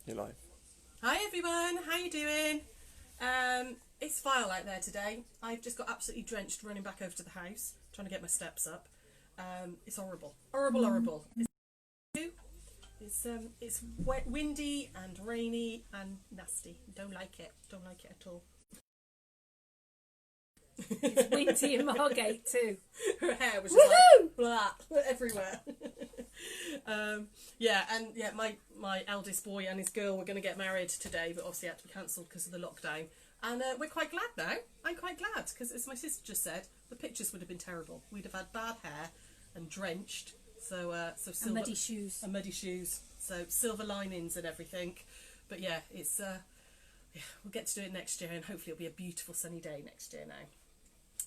You're live. Hi everyone, how you doing? It's vile out there today. I've just got absolutely drenched running back over to the house, trying to get my steps up. It's horrible. Horrible. It's wet, windy and rainy and nasty. Don't like it. Don't like it at all. It's windy in Margate too. Her hair was just like blah everywhere. My eldest boy and his girl were going to get married today, but obviously had to be cancelled because of the lockdown. And we're quite glad now. I'm quite glad because, as my sister just said, the pictures would have been terrible. We'd have had bad hair and drenched. So silver, And muddy shoes. And muddy shoes. So silver linings and everything. But yeah, it's we'll get to do it next year, and hopefully it'll be a beautiful sunny day next year now.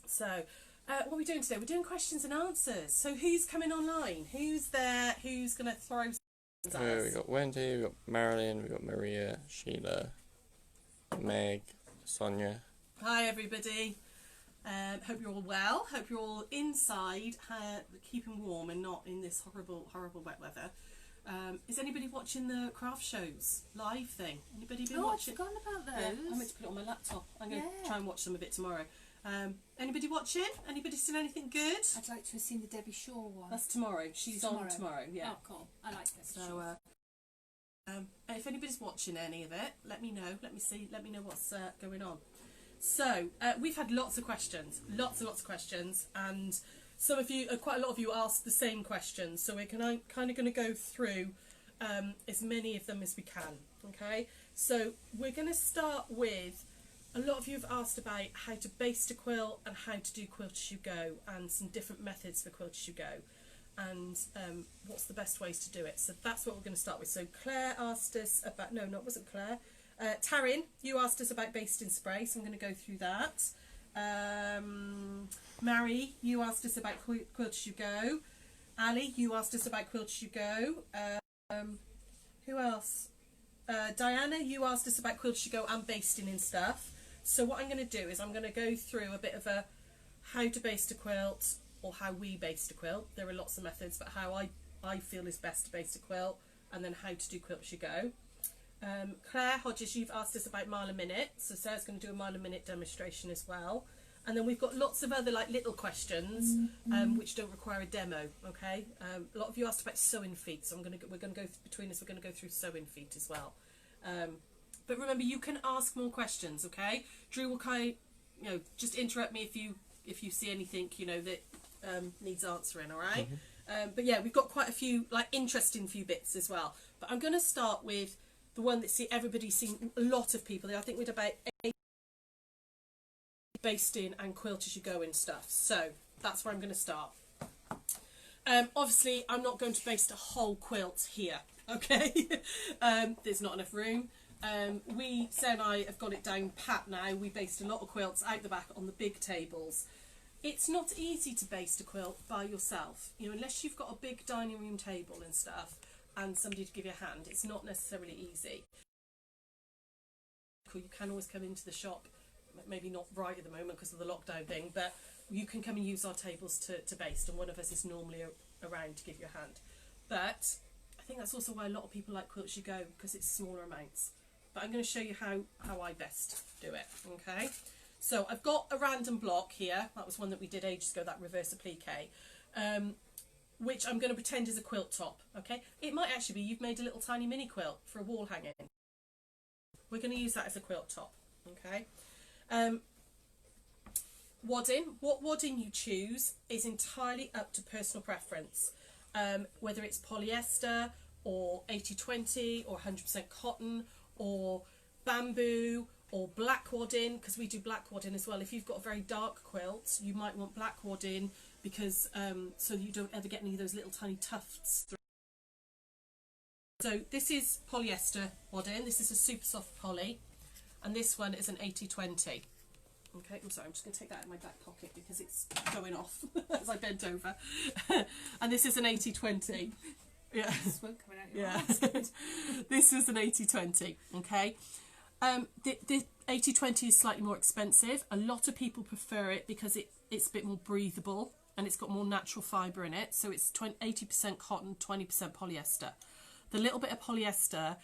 So, what are we doing today? We're doing questions and answers. So who's coming online? Who's there? Who's going to throw some at us? We got Wendy, we got Marilyn, we got Maria, Sheila, Meg, Sonia. Hi everybody. Hope you're all well. Hope you're all inside, keeping warm and not in this horrible wet weather. Is anybody watching the craft shows live thing? Anybody been watching? I'd forgotten about those. Yeah, I'm going to put it on my laptop. I'm going to try and watch some of it tomorrow. Anybody watching? Anybody seen anything good? I'd like to have seen the Debbie Shaw one. That's tomorrow. She's on tomorrow. Yeah. Oh, cool. I like this. So, if anybody's watching any of it, let me know. Let me see. Let me know what's going on. So, we've had lots of questions, lots of questions, and some of you, quite a lot of you, asked the same questions. So we're kind of going to go through as many of them as we can. Okay. So we're going to start with. A lot of you have asked about how to baste a quilt and how to do quilt as you go, and some different methods for quilt as you go, and what's the best ways to do it. So that's what we're going to start with. So Claire asked us about, no, it wasn't Claire. Taryn, you asked us about basting spray, so I'm going to go through that. Mary, you asked us about quilt as you go. Ali, you asked us about quilt as you go. Who else? Diana, you asked us about quilt as you go and basting and stuff. So what I'm going to do is I'm going to go through a bit of a how to baste a quilt, or how we baste a quilt. There are lots of methods, but how I feel is best to baste a quilt, and then how to do quilt as you go. Claire Hodges, you've asked us about mile a minute, so Sarah's going to do a mile a minute demonstration as well. And then we've got lots of other like little questions which don't require a demo. Okay, a lot of you asked about sewing feet, so we're going to go between us. We're going to go through sewing feet as well. But remember, you can ask more questions. Okay, Drew will just interrupt me if you see anything that needs answering. All right. But yeah, we've got quite a few interesting few bits as well. But I'm going to start with the one that everybody's seen. A lot of people. I think we'd about 8 basting and quilt as you go and stuff. So that's where I'm going to start. Obviously, I'm not going to baste a whole quilt here. Okay, there's not enough room. Sarah and I have got it down pat now. We baste a lot of quilts out the back on the big tables. It's not easy to baste a quilt by yourself, unless you've got a big dining room table and stuff and somebody to give you a hand. It's not necessarily easy. You can always come into the shop, maybe not right at the moment because of the lockdown thing, but you can come and use our tables to baste, and one of us is normally around to give you a hand. But I think that's also why a lot of people like quilt as you go, because it's smaller amounts. But I'm going to show you how I best do it. Okay, so I've got a random block here. That was one that we did ages ago, that reverse applique, which I'm going to pretend is a quilt top. Okay, it might actually be you've made a little tiny mini quilt for a wall hanging. We're going to use that as a quilt top. Okay. Wadding. What wadding you choose is entirely up to personal preference. Whether it's polyester or 80-20 or 100% cotton or bamboo or black wadding, because we do black wadding as well. If you've got a very dark quilt, you might want black wadding because so you don't ever get any of those little tiny tufts through. So this is polyester wadding. This is a super soft poly, and this one is an 80-20. Okay, I'm sorry, I'm just going to take that out of my back pocket because it's going off as I bent over. And this is an 80-20. Yeah. Smoke coming out your eyes. This is an 80-20. Okay. The 80-20 is slightly more expensive. A lot of people prefer it because it's a bit more breathable and it's got more natural fibre in it. So it's 80% cotton, 20% polyester. The little bit of polyester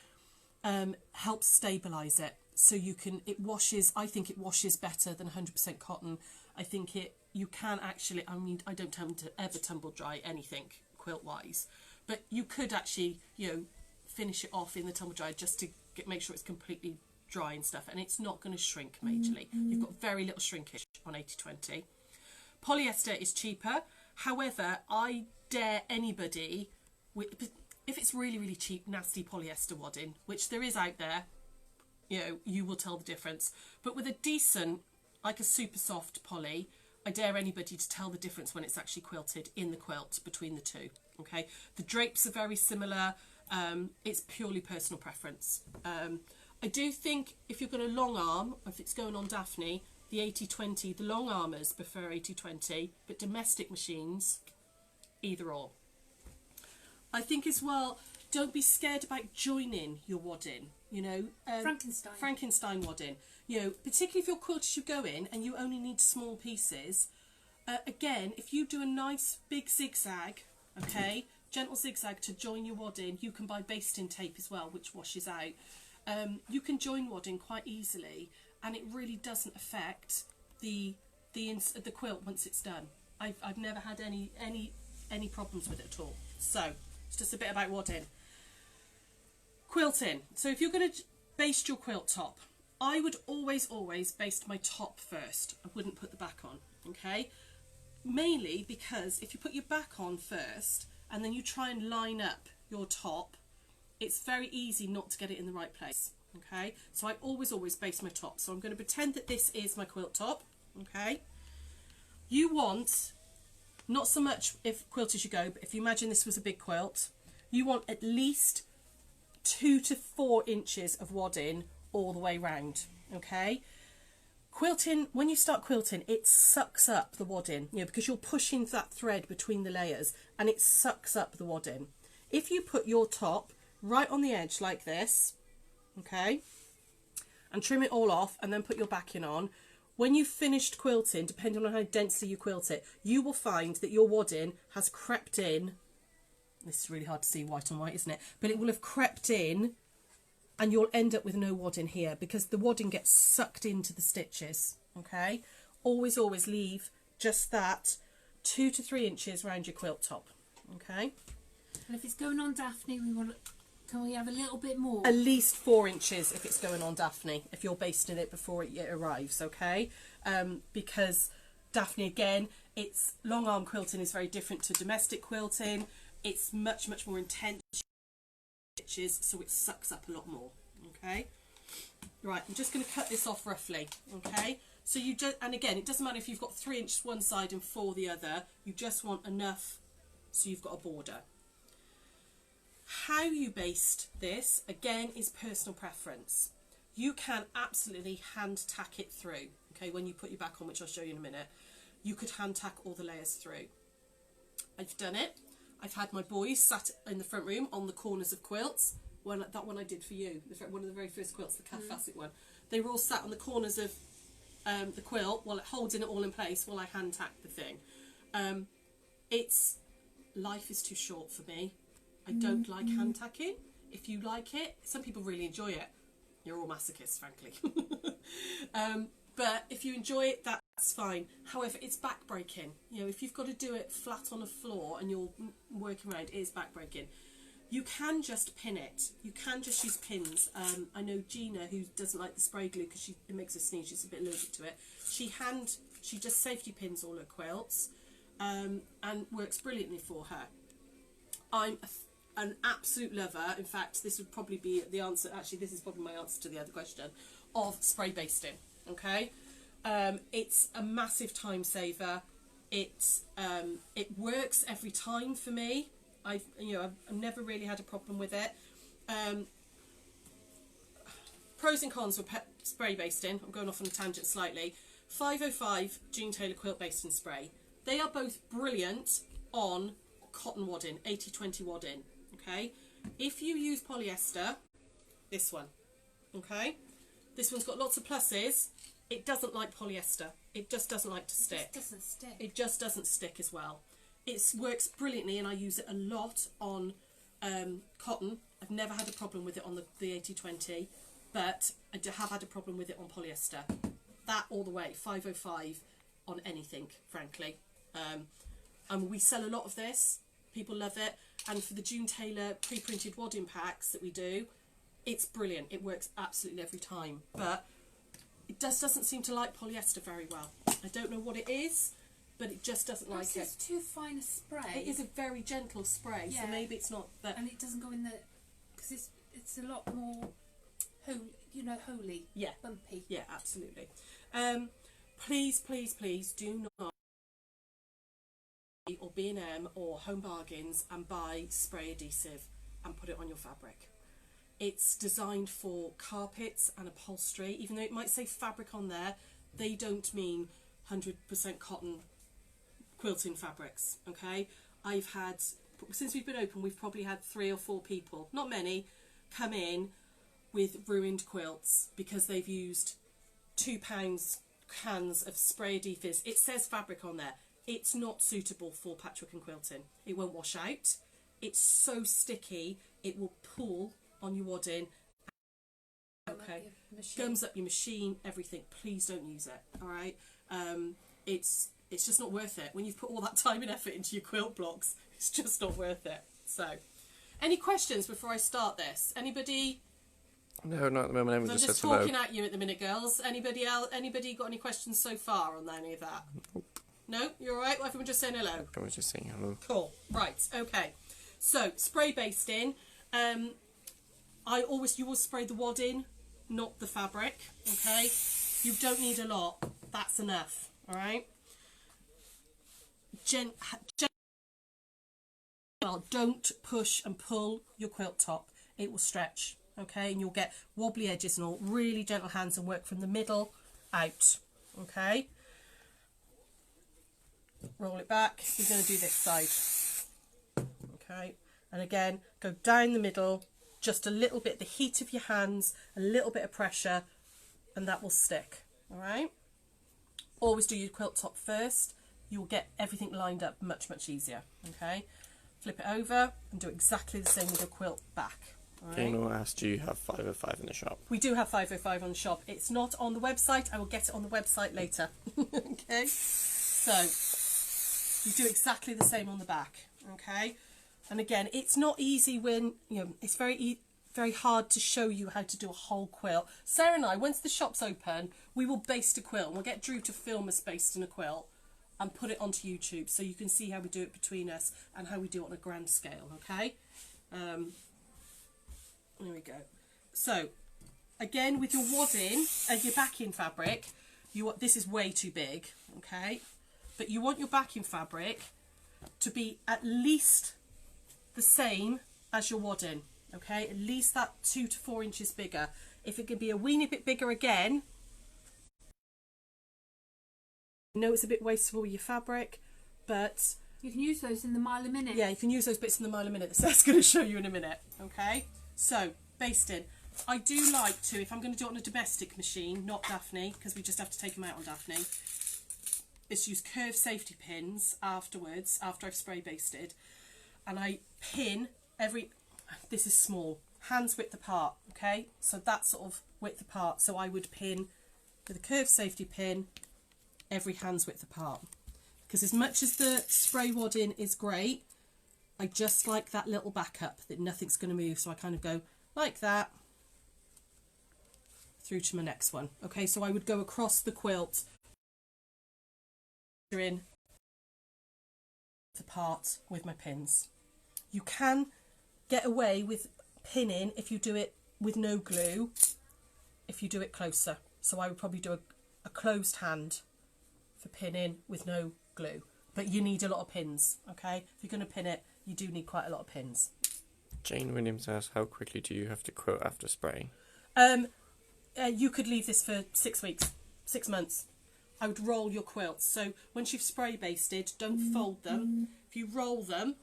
helps stabilise it. So it washes, I think it washes better than 100% cotton. I think you can actually, I mean, I don't tend to ever tumble dry anything quilt wise, but you could actually, finish it off in the tumble dryer just to make sure it's completely dry and stuff, and it's not going to shrink majorly. You've got very little shrinkage on 80/20. Polyester is cheaper. However, I dare anybody, if it's really, really cheap, nasty polyester wadding, which there is out there, you will tell the difference. But with a decent, like a super soft poly, I dare anybody to tell the difference when it's actually quilted in the quilt between the two. Okay, the drapes are very similar. It's purely personal preference. I do think if you're going to long arm, if it's going on Daphne, the 80/20, the long armers prefer 80/20, but domestic machines, either or. I think as well, don't be scared about joining your wadding, Frankenstein wadding. Particularly if your quilt as you go in and you only need small pieces. Again, if you do a nice big zigzag, okay, gentle zigzag to join your wadding, you can buy basting tape as well, which washes out. You can join wadding quite easily, and it really doesn't affect the quilt once it's done. I've never had any problems with it at all. So it's just a bit about wadding. Quilting. So if you're going to baste your quilt top, I would always baste my top first. I wouldn't put the back on, okay? Mainly because if you put your back on first and then you try and line up your top, it's very easy not to get it in the right place, okay? So I always baste my top. So I'm going to pretend that this is my quilt top, okay? You want, not so much if quilt as you go, but if you imagine this was a big quilt, you want at least 2 to 4 inches of wadding all the way round, okay? Quilting, when you start quilting, it sucks up the wadding, because you're pushing that thread between the layers and it sucks up the wadding. If you put your top right on the edge like this, okay, and trim it all off and then put your backing on, when you've finished quilting, depending on how densely you quilt it, you will find that your wadding has crept in. This is really hard to see white on white, isn't it? But it will have crept in, and you'll end up with no wadding here because the wadding gets sucked into the stitches, okay? Always leave just that 2 to 3 inches around your quilt top, okay? And if it's going on Daphne, can we have a little bit more? At least 4 inches if it's going on Daphne, if you're basting it before it arrives, okay? Because Daphne, again, it's long arm quilting is very different to domestic quilting. It's much more intense stitches, so it sucks up a lot more, okay? Right, I'm just going to cut this off roughly, okay? So you just, and again, it doesn't matter if you've got 3 inches one side and 4 the other, you just want enough so you've got a border. How you baste this, again, is personal preference. You can absolutely hand tack it through, okay, when you put your back on, which I'll show you in a minute. You could hand tack all the layers through. I've done it. I've had my boys sat in the front room on the corners of quilts. That one I did for you, one of the very first quilts, the Calf Facet one. They were all sat on the corners of the quilt while holding it all in place while I hand tacked the thing. Life is too short for me. I don't like hand tacking. If you like it, some people really enjoy it. You're all masochists, frankly. But if you enjoy it, that's fine. However, it's back-breaking. If you've got to do it flat on a floor and you're working around, it is back-breaking. You can just pin it. You can just use pins. I know Gina, who doesn't like the spray glue because it makes her sneeze, she's a bit allergic to it. She just safety pins all her quilts and works brilliantly for her. I'm an absolute lover. In fact, this would probably be the answer. Actually, this is probably my answer to the other question of spray basting. Okay, it's a massive time saver. It works every time for me. I've never really had a problem with it. Pros and cons with spray basting. I'm going off on a tangent slightly. 505 Jean Taylor quilt basting spray. They are both brilliant on cotton wadding, 80/20 wadding. Okay, if you use polyester, this one, okay, this one's got lots of pluses. It doesn't like polyester. It just doesn't like to stick. It doesn't stick. It just doesn't stick as well. It works brilliantly, and I use it a lot on cotton I've never had a problem with it on the 80/20, but I have had a problem with it on polyester. That all the way, 505 on anything, frankly. And we sell a lot of this. People love it. And for the June Taylor pre-printed wadding packs that we do, it's brilliant. It works absolutely every time. But it just doesn't seem to like polyester very well. I don't know what it is, but it just doesn't like it. It's too fine a spray. It is a very gentle spray, so maybe it's not that. And it doesn't go in the, because it's a lot more, holy. Yeah. Bumpy. Yeah, absolutely. Please, please, please do not or B&M or Home Bargains and buy spray adhesive and put it on your fabric. It's designed for carpets and upholstery. Even though it might say fabric on there, they don't mean 100% cotton quilting fabrics, okay? I've had, since we've been open, we've probably had 3 or 4 people, not many, come in with ruined quilts because they've used £2 cans of spray adhesive. It says fabric on there. It's not suitable for patchwork and quilting. It won't wash out. It's so sticky, it will pull on your wadding. Okay, gums up your machine, everything. Please don't use it, all right? It's just not worth it. When you've put all that time and effort into your quilt blocks, it's just not worth it. So, any questions before I start this? Anybody? No, not at the moment. I'm just talking at you at the minute, girls. Anybody else? Anybody got any questions so far on any of that? Nope. No? You're all right? Well, everyone just saying hello. Everyone's just saying hello. Cool. Right. Okay. So, spray basting. You will spray the wadding, not the fabric. Okay. You don't need a lot. That's enough. All right. Don't push and pull your quilt top. It will stretch. Okay, and you'll get wobbly edges and all. Really gentle hands and work from the middle out. Okay. Roll it back. You're going to do this side. Okay, and again, go down the middle, just a little bit, the heat of your hands, a little bit of pressure, and that will stick. All right. Always do your quilt top first. You will get everything lined up much, much easier. Okay. Flip it over and do exactly the same with your quilt back. All right. Dana asked, do you have 505 in the shop? We do have 505 on the shop. It's not on the website. I will get it on the website later. Okay. So you do exactly the same on the back. Okay. And again, it's not easy when, it's very hard to show you how to do a whole quilt. Sarah and I, once the shop's open, we will baste a quilt. We'll get Drew to film us basting a quilt and put it onto YouTube so you can see how we do it between us and how we do it on a grand scale, okay? There we go. So, again, with your wadding and your backing fabric, this is way too big, okay? But you want your backing fabric to be at least the same as your wadding, okay? At least that 2 to 4 inches bigger. If it can be a weeny bit bigger again, I know it's a bit wasteful with your fabric, but you can use those in the mile a minute. Yeah, you can use those bits in the mile a minute that Sarah's going to show you in a minute, okay? So, basting. I do like to, if I'm going to do it on a domestic machine, not Daphne, because we just have to take them out on Daphne, is use curved safety pins afterwards, after I've spray basted, and I pin this is small, hands width apart, okay? So that's sort of width apart. So I would pin with a curved safety pin every hand's width apart. Because as much as the spray wadding is great, I just like that little backup that nothing's going to move. So I kind of go like that through to my next one. Okay, so I would go across the quilt in apart with my pins. You can get away with pinning if you do it with no glue, if you do it closer. So I would probably do a closed hand for pinning with no glue. But you need a lot of pins, okay? If you're going to pin it, you do need quite a lot of pins. Jane Williams asks, how quickly do you have to quilt after spraying? You could leave this for 6 weeks, 6 months. I would roll your quilts. So once you've spray basted, don't fold them. If you roll them,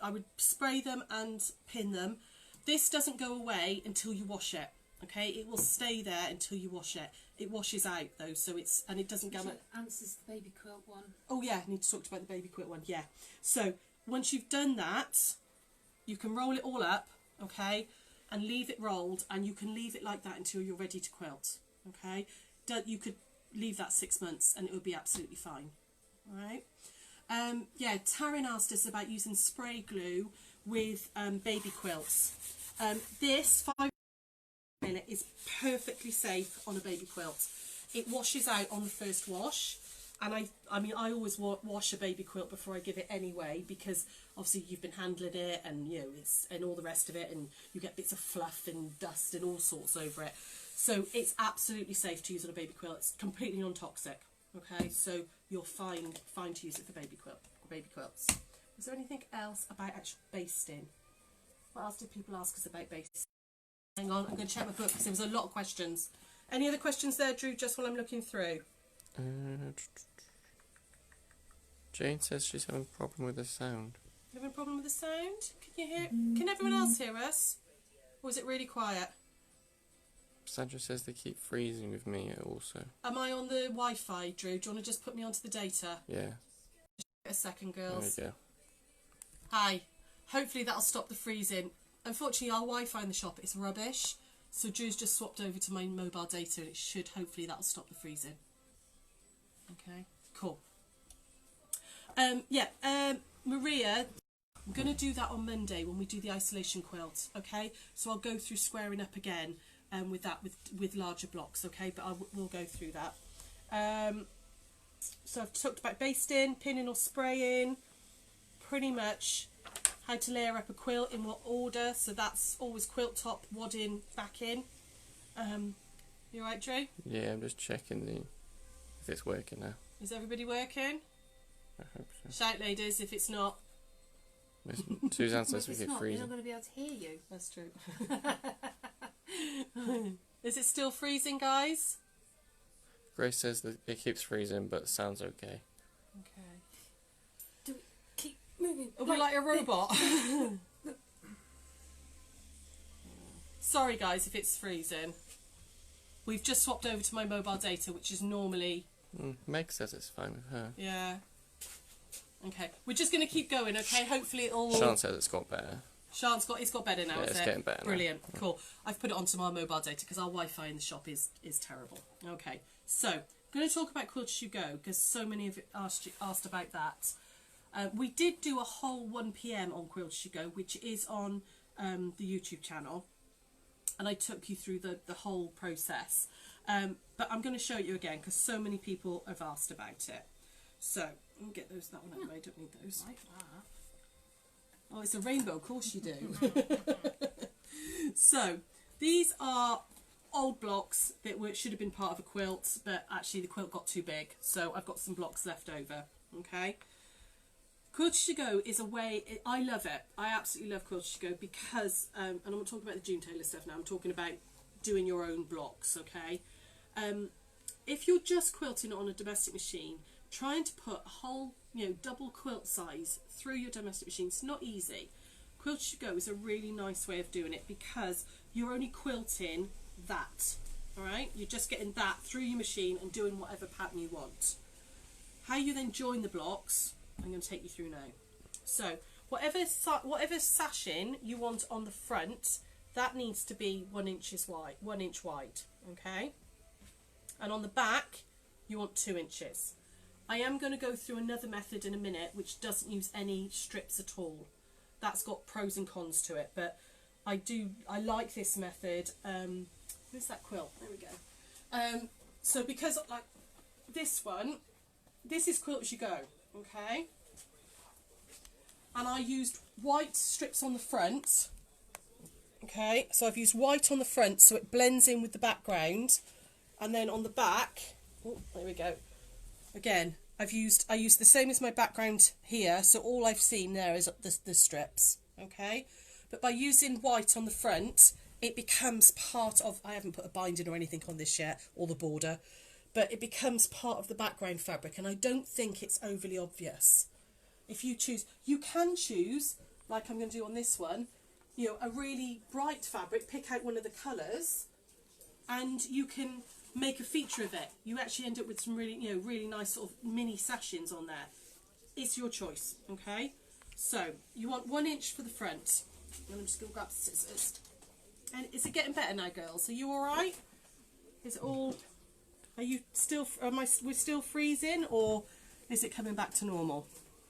I would spray them and pin them. This doesn't go away until you wash it, okay? It will stay there until you wash it. It washes out though, so it doesn't go. Answers the baby quilt one. Oh yeah, I need to talk about the baby quilt one. Yeah. So once you've done that, you can roll it all up okay, and leave it rolled, and you can leave it like that until you're ready to quilt, okay. You could leave that 6 months and it would be absolutely fine. All right. Yeah, Taryn asked us about using spray glue with baby quilts. This 5 minute is perfectly safe on a baby quilt. It washes out on the first wash, and I mean I always wash a baby quilt before I give it anyway, because obviously you've been handling it, and you know it's and all the rest of it, and you get bits of fluff and dust and all sorts over it. So it's absolutely safe to use on a baby quilt. It's completely non-toxic. Okay, so you're fine to use it for baby quilts. Was there anything else about actual basting? What else did people ask us about basting? Hang on, I'm going to check my book because there was a lot of questions. Any other questions there, Drew, just while I'm looking through? Jane says she's having a problem with the sound. You having a problem with the sound? Can you hear? Can everyone else hear us? Or is it really quiet? Sandra says they keep freezing with me also. Am I on the Wi-Fi, Drew? Do you want to just put me onto the data? Yeah. A second, girls. There we go. Hi. Hopefully that'll stop the freezing. Unfortunately, our Wi-Fi in the shop is rubbish, so Drew's just swapped over to my mobile data, and it should, hopefully, that'll stop the freezing. Okay, cool. Maria, I'm going to do that on Monday when we do the isolation quilt, okay? So I'll go through squaring up again with that, with larger blocks, okay? But we'll go through that. So I've talked about basting, pinning or spraying, pretty much how to layer up a quilt in what order. So that's always quilt top, wadding, back in. You alright, Drew? Yeah, I'm just checking if it's working now. Is everybody working? I hope so. Shout, ladies, if it's not. Suzanne says we If get it's not, freezing. you're not going to be able to hear you. That's true. Is it still freezing, guys? Grace says that it keeps freezing, but sounds okay. Okay. Do we keep moving? Are we like a robot? Sorry, guys, if it's freezing. We've just swapped over to my mobile data, which is normally... Meg says it's fine with her. Yeah. Okay. We're just going to keep going, okay? Hopefully it'll... Sean says it's got better. It's got better now, Yeah, is it's it? getting better now. Brilliant. Cool. I've put it onto my mobile data because our Wi-Fi in the shop is terrible. Okay. So, I'm going to talk about Quilt As You Go because so many of you asked about that. We did do a whole 1 PM on Quilt As You Go, which is on the YouTube channel. And I took you through the whole process. But I'm going to show it you again because so many people have asked about it. So, I'll get that one out of the way. I don't need those. Like that. Oh, it's a rainbow, of course you do. So, these are old blocks that should have been part of a quilt, but actually the quilt got too big. So, I've got some blocks left over. Okay. Quilt As You Go is a way, I love it. I absolutely love Quilt As You Go because, and I'm not talking about the June Taylor stuff now, I'm talking about doing your own blocks, okay? If you're just quilting on a domestic machine, trying to put a whole, double quilt size through your domestic machine, it's not easy. Quilt As You Go is a really nice way of doing it because you're only quilting that, alright? You're just getting that through your machine and doing whatever pattern you want. How you then join the blocks, I'm going to take you through now. So, whatever sashing you want on the front, that needs to be 1 inch wide, okay? And on the back, you want 2 inches. I am going to go through another method in a minute which doesn't use any strips at all. That's got pros and cons to it, but I like this method. Where's that quilt? There we go. So because like this one, this is Quilt As You Go, okay? And I used white strips on the front. Okay, so I've used white on the front so it blends in with the background, and then on the back, oh, there we go. Again, I used the same as my background here, so all I've seen there is the strips, okay? But by using white on the front, it becomes part of, I haven't put a binding or anything on this yet, or the border, but it becomes part of the background fabric, and I don't think it's overly obvious. If you choose, you can choose, like I'm going to do on this one, a really bright fabric, pick out one of the colours, and you can make a feature of it. You actually end up with some really, really nice sort of mini sashings on there. It's your choice, okay? So, you want 1 inch for the front. And I'm just going to grab scissors. And is it getting better now, girls? Are you all right? Is it all? Are you still? We're still freezing, or is it coming back to normal?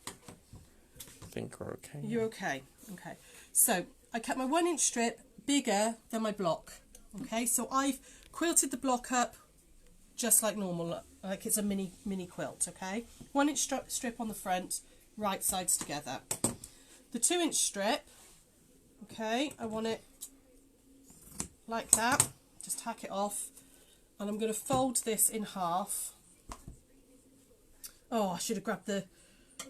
I think we're okay. You're okay. Okay. So I cut my 1 inch strip bigger than my block. Okay. So I've quilted the block up just like normal, like it's a mini quilt. Okay. 1 inch strip on the front, right sides together. The 2 inch strip. Okay. I want it like that. Just hack it off. And I'm going to fold this in half. Oh, I should have grabbed the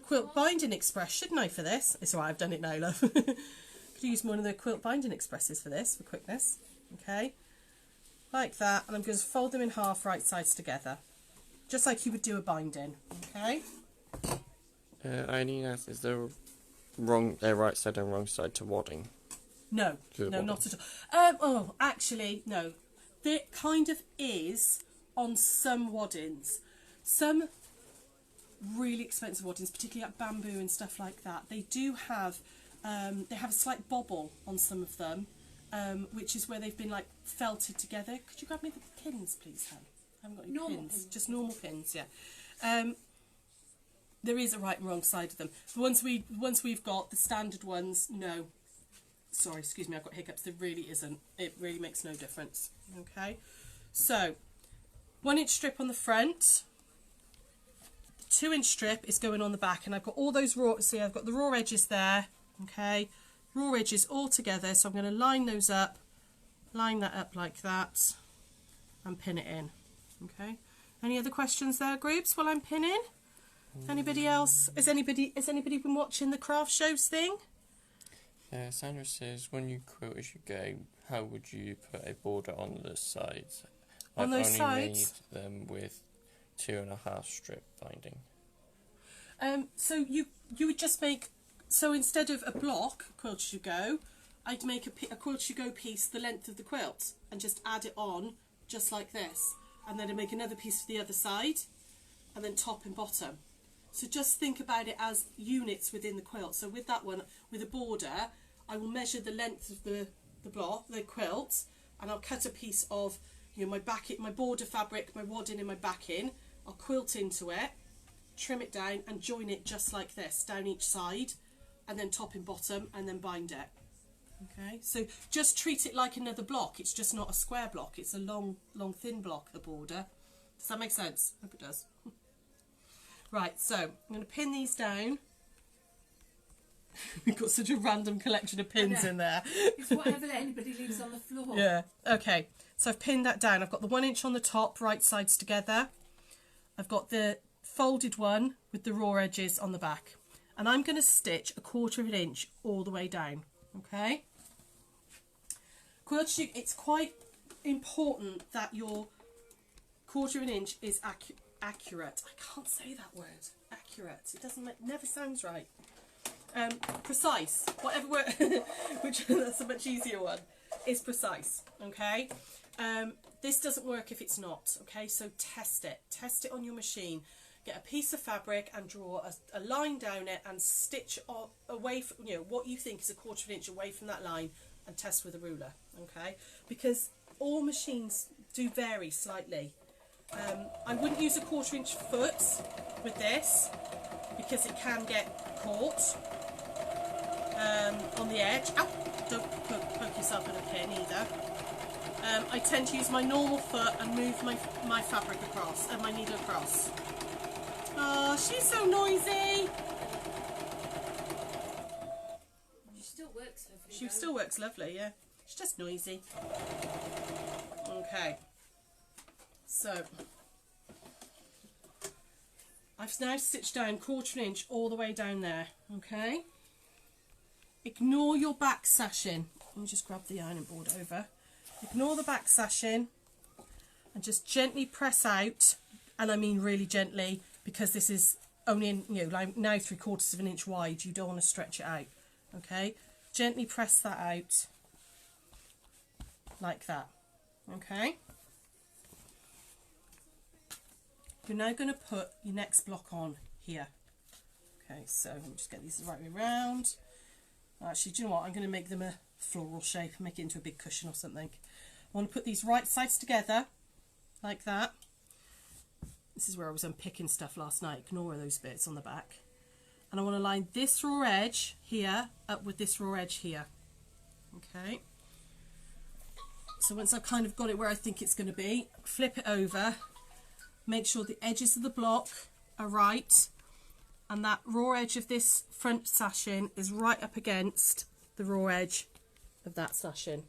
Quilt Binding Express, shouldn't I, for this? It's alright, I've done it now, love. Could use one of the Quilt Binding Expresses for this, for quickness. Okay, like that. And I'm going to fold them in half, right sides together. Just like you would do a binding, okay? Eileen asks, is there right side and wrong side to wadding? No, no, not at all. Oh, actually, no. There kind of is on some waddings. Some really expensive waddings, particularly like bamboo and stuff like that, they do have they have a slight bobble on some of them, which is where they've been like felted together. Could you grab me the pins, please, Helen? I haven't got any Normal pins. pins. Just normal pins, yeah. There is a right and wrong side of them. The ones we've got, the standard ones, no. Sorry, excuse me, I've got hiccups. There really isn't. It really makes no difference. Okay, so 1 inch strip on the front, 2 inch strip is going on the back, and I've got all those raw, see I've got the raw edges there, okay, raw edges all together, so I'm going to line those up, line that up like that, and pin it in. Okay, any other questions there, groups, while I'm pinning? Anybody else? Has anybody been watching the craft shows thing? Sandra says, when you quilt as you go, how would you put a border on the sides? On those I've only sides? made them with 2.5 strip binding. So you would just make, so instead of a block quilt as you go, I'd make a quilt as you go piece the length of the quilt and just add it on just like this, and then I'd make another piece for the other side, and then top and bottom. So just think about it as units within the quilt. So with that one, with a border, I will measure the length of the quilt, and I'll cut a piece of, you know, my border fabric, my wadding and my backing. I'll quilt into it, trim it down and join it just like this, down each side, and then top and bottom, and then bind it. Okay, so just treat it like another block. It's just not a square block, it's a long thin block, the border. Does that make sense? I hope it does. Right, so I'm going to pin these down. We've got such a random collection of pins in there. It's whatever anybody leaves on the floor. Yeah, okay. So I've pinned that down. I've got the 1 inch on the top, right sides together. I've got the folded one with the raw edges on the back. And I'm going to stitch 1/4 inch all the way down, okay? It's quite important that your 1/4 inch is accurate. I can't say that word. Accurate. It never sounds right. Precise. Whatever word, which that's a much easier one, is precise. Okay. This doesn't work if it's not. Okay. So test it. Test it on your machine. Get a piece of fabric and draw a line down it and stitch away from, you know, what you think is 1/4 inch away from that line, and test with a ruler. Okay. Because all machines do vary slightly. I wouldn't use 1/4 inch foot with this because it can get caught on the edge. Ow! Don't poke yourself in a pin either. I tend to use my normal foot and move my fabric across and my needle across. Oh, she's so noisy. She still works lovely. She still works lovely, yeah. She's just noisy. Okay. So I've now stitched down 1/4 inch all the way down there. Okay. Ignore your back sashing. Let me just grab the ironing board over. Ignore the back sashing and just gently press out, and I mean really gently, because this is only in, you know, like now 3/4 inch wide. You don't want to stretch it out. Okay. Gently press that out like that. Okay. You're now going to put your next block on here. Okay, so let me just get these the right way around. Actually, do you know what? I'm going to make them a floral shape, make it into a big cushion or something. I want to put these right sides together, like that. This is where I was unpicking stuff last night. Ignore those bits on the back. And I want to line this raw edge here up with this raw edge here. Okay. So once I've kind of got it where I think it's going to be, flip it over. Make sure the edges of the block are right. And that raw edge of this front sashing is right up against the raw edge of that sashing.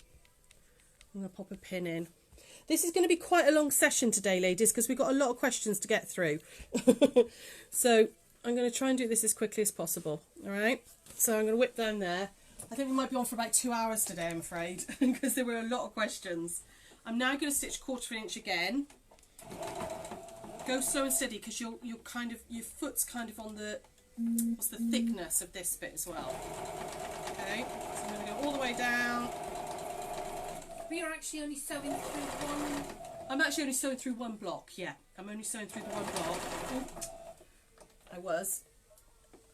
I'm going to pop a pin in. This is going to be quite a long session today, ladies, because we've got a lot of questions to get through. So I'm going to try and do this as quickly as possible. All right. So I'm going to whip down there. I think we might be on for about 2 hours today, I'm afraid, because there were a lot of questions. I'm now going to stitch 1/4 inch again. Go slow and steady, because your foot's kind of on the what's the thickness of this bit as well. Okay, so I'm going to go all the way down. But you're actually only sewing through one. I'm actually only sewing through one block. Yeah, I'm only sewing through the one block. Ooh. I was.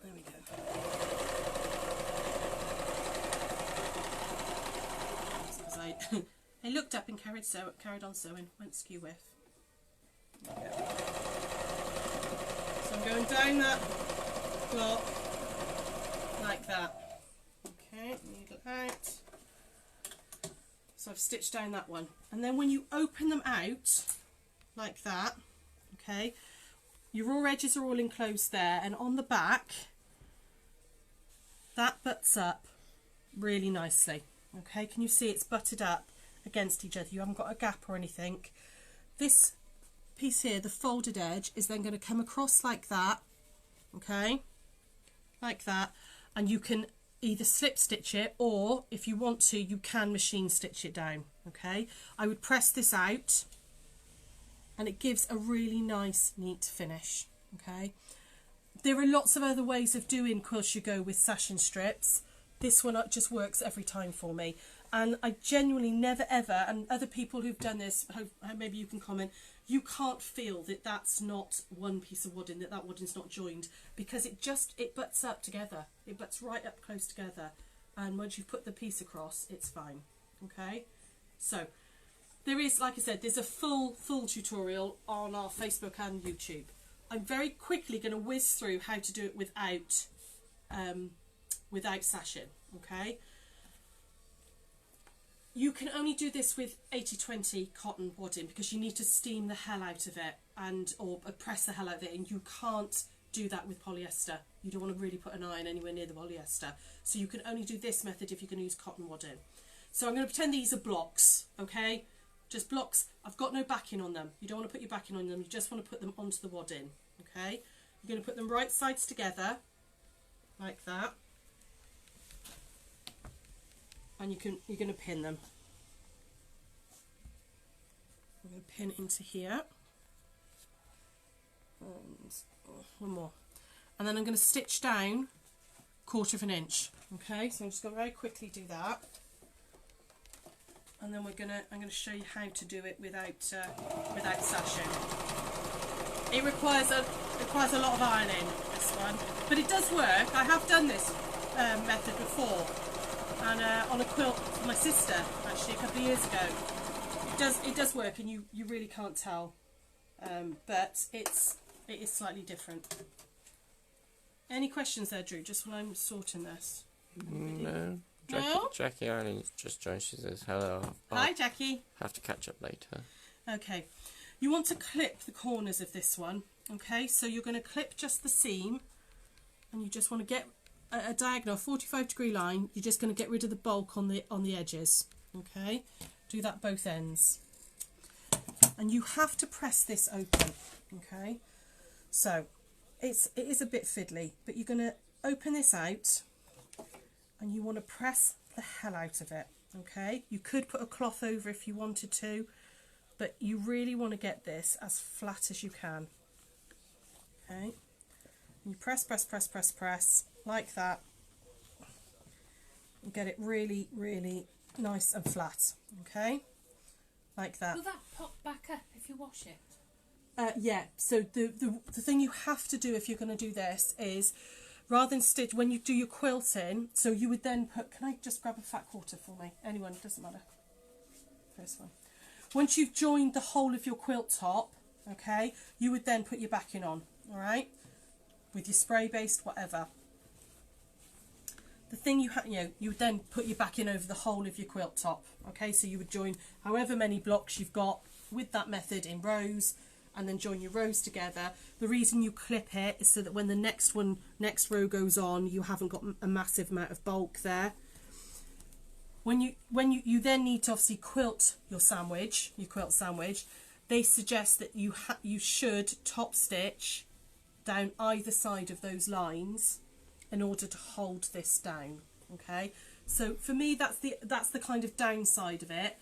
There we go. Because I looked up and carried on sewing. Went skew whiff. Okay. So I'm going down that block like that. Okay, needle out. So I've stitched down that one. And then when you open them out like that, okay, your raw edges are all enclosed there, and on the back that butts up really nicely. Okay, can you see it's butted up against each other? You haven't got a gap or anything. This piece here, the folded edge, is then going to come across like that, okay, like that, and you can either slip stitch it, or if you want to, you can machine stitch it down. Okay, I would press this out and it gives a really nice neat finish. Okay, there are lots of other ways of doing quilt as you go with sash and strips. This one just works every time for me, and I genuinely never ever, and other people who've done this, maybe you can comment, you can't feel that that's not one piece of wadding, that wadding's not joined, because it butts up together. It butts right up close together, and once you've put the piece across, it's fine. Okay, so there is, like I said, there's a full tutorial on our Facebook and YouTube. I'm very quickly going to whiz through how to do it without sashing. Okay, you can only do this with 80/20 cotton wadding, because you need to steam the hell out of it or press the hell out of it, and you can't do that with polyester. You don't want to really put an iron anywhere near the polyester, so you can only do this method if you're going to use cotton wadding. So I'm going to pretend these are blocks, okay, just blocks. I've got no backing on them. You don't want to put your backing on them, you just want to put them onto the wadding. Okay, you're going to put them right sides together like that, and you're going to pin them. I'm going to pin into here, and one more, and then I'm going to stitch down 1/4 inch. Okay, so I'm just going to very quickly do that, and then I'm going to show you how to do it without sashing. It requires a lot of ironing, this one, but it does work. I have done this method before, and on a quilt for my sister actually a couple of years ago. It does work, and you really can't tell, but it is slightly different. Any questions there, Drew? Just while I'm sorting this. No. No? Jackie Allen's just joined. She says hello. Hi, Jackie. Have to catch up later. Okay, you want to clip the corners of this one. Okay, so you're going to clip just the seam, and you just want to get a diagonal 45-degree line. You're just going to get rid of the bulk on the edges. Okay, do that both ends, and you have to press this open. Okay, so it is a bit fiddly, but you're going to open this out, and you want to press the hell out of it. Okay, you could put a cloth over if you wanted to, but you really want to get this as flat as you can. Okay, you press like that, and get it really, really nice and flat. Okay, like that. Will that pop back up if you wash it? Yeah, so the thing you have to do if you're going to do this is rather than stitch, when you do your quilting, so you would then put, can I just grab a fat quarter for me? Anyone, it doesn't matter. First one. Once you've joined the whole of your quilt top, okay, you would then put your backing on, all right, with your spray based, whatever. The thing you would then put your backing over the whole of your quilt top, okay, so you would join however many blocks you've got with that method in rows, and then join your rows together. The reason you clip it is so that when the next row goes on, you haven't got a massive amount of bulk there. When you then need to obviously quilt your quilt sandwich, they suggest that you should top stitch down either side of those lines in order to hold this down. Okay, so for me that's the kind of downside of it.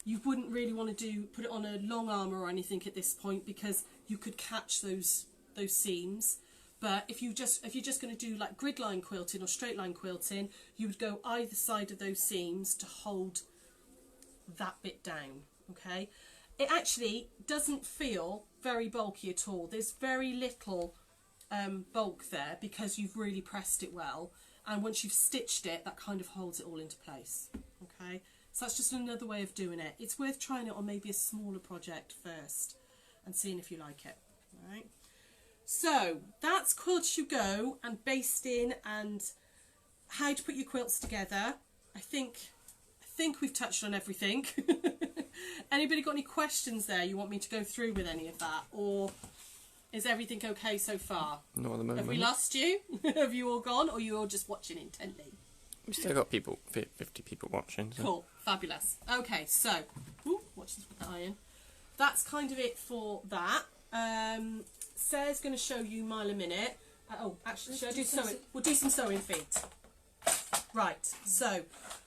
You wouldn't really want to put it on a long arm or anything at this point, because you could catch those seams. But if you're just going to do like grid line quilting or straight line quilting, you would go either side of those seams to hold that bit down. Okay, it actually doesn't feel very bulky at all. There's very little bulk there because you've really pressed it well, and once you've stitched it, that kind of holds it all into place. Okay, so that's just another way of doing it. It's worth trying it on maybe a smaller project first and seeing if you like it. All right, so that's Quilt As You Go and basting and how to put your quilts together. I think we've touched on everything. Anybody got any questions there you want me to go through with any of that, or is everything okay so far? Not at the moment. Have we lost you? Have you all gone, or you all just watching intently? We've still got 50 people watching. So. Cool, fabulous. Okay, so watch this with the iron. That's kind of it for that. Sarah's going to show you Mile a Minute. Actually, should I do sewing? We'll do some sewing feet. Right. So,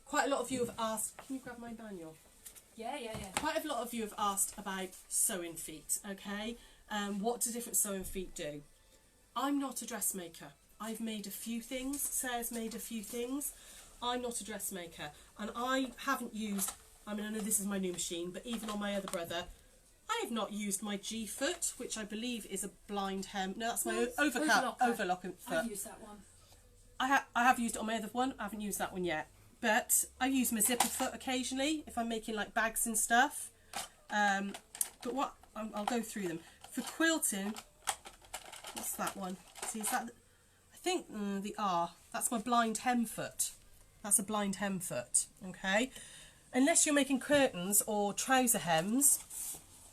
quite a lot of you have asked. Can you grab my manual? Yeah. Quite a lot of you have asked about sewing feet. Okay. What do different sewing feet do? I'm not a dressmaker. I've made a few things. Sarah's made a few things. I'm not a dressmaker, and I haven't used. I mean, I know this is my new machine, but even on my other brother, I have not used my G foot, which I believe is a blind hem. No, that's my overlock foot. I've used that one. I have used it on my other one. I haven't used that one yet, but I use my zipper foot occasionally if I'm making like bags and stuff. But what I'll go through them for quilting. What's that one? See, is that? I think the R. That's my blind hem foot. That's a blind hem foot. Okay, unless you're making curtains or trouser hems.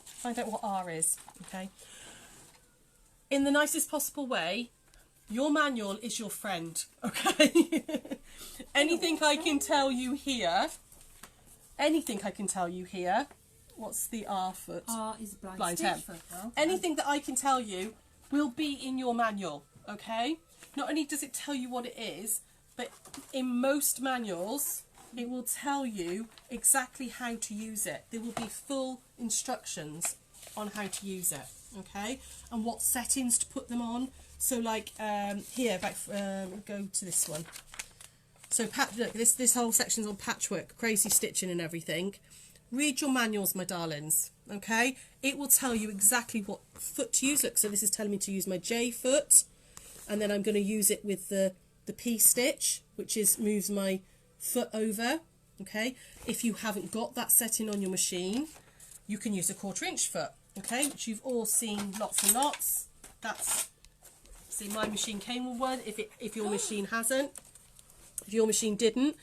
Find out what R is. Okay. In the nicest possible way, your manual is your friend. Okay. Anything I can tell you here. What's the R foot? R is blind hem. foot. Well, anything that I can tell you will be in your manual. Okay. Not only does it tell you what it is, but in most manuals, it will tell you exactly how to use it. There will be full instructions on how to use it, okay, and what settings to put them on. So, like here, go to this one. So, look, this whole section's on patchwork, crazy stitching, and everything. Read your manuals, my darlings. Okay, it will tell you exactly what foot to use. Look, so this is telling me to use my J foot, and then I'm going to use it with the P stitch, which moves my foot over. Okay, if you haven't got that setting on your machine, you can use a 1/4 inch foot. Okay, which you've all seen lots and lots. See, my machine came with one. If your machine hasn't, if your machine didn't,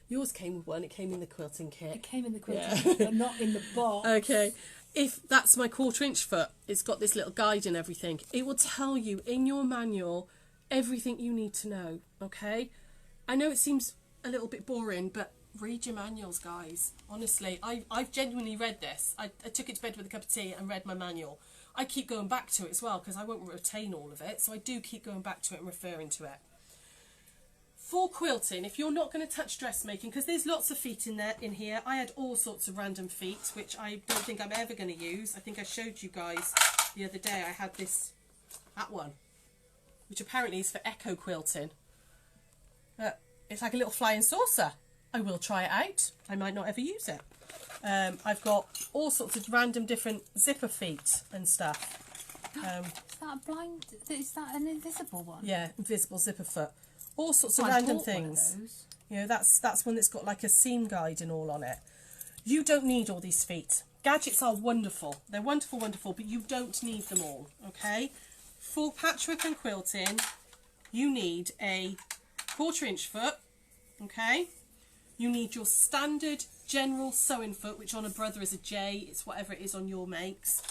yours came with one. It came in the quilting kit. It came in the quilting kit, but not in the box. Okay, if that's my 1/4 inch foot, it's got this little guide and everything. It will tell you in your manual everything you need to know. Okay, I know it seems a little bit boring, but read your manuals, guys. Honestly, I've genuinely read this. I took it to bed with a cup of tea and read my manual. I keep going back to it as well because I won't retain all of it, so I do keep going back to it and referring to it. For quilting, if you're not going to touch dressmaking, because there's lots of feet in here. I had all sorts of random feet, which I don't think I'm ever going to use. I think I showed you guys the other day. I had that one, which apparently is for echo quilting. It's like a little flying saucer. I will try it out. I might not ever use it. I've got all sorts of random different zipper feet and stuff. Is that a blind? Is that an invisible one? Yeah, invisible zipper foot. All sorts of I random bought one of things. those. You know, that's one that's got like a seam guide and all on it. You don't need all these feet. Gadgets are wonderful. They're wonderful, wonderful, but you don't need them all, okay? For patchwork and quilting, you need a 1/4 inch foot, okay? You need your standard general sewing foot, which on a brother is a J, it's whatever it is on your makes,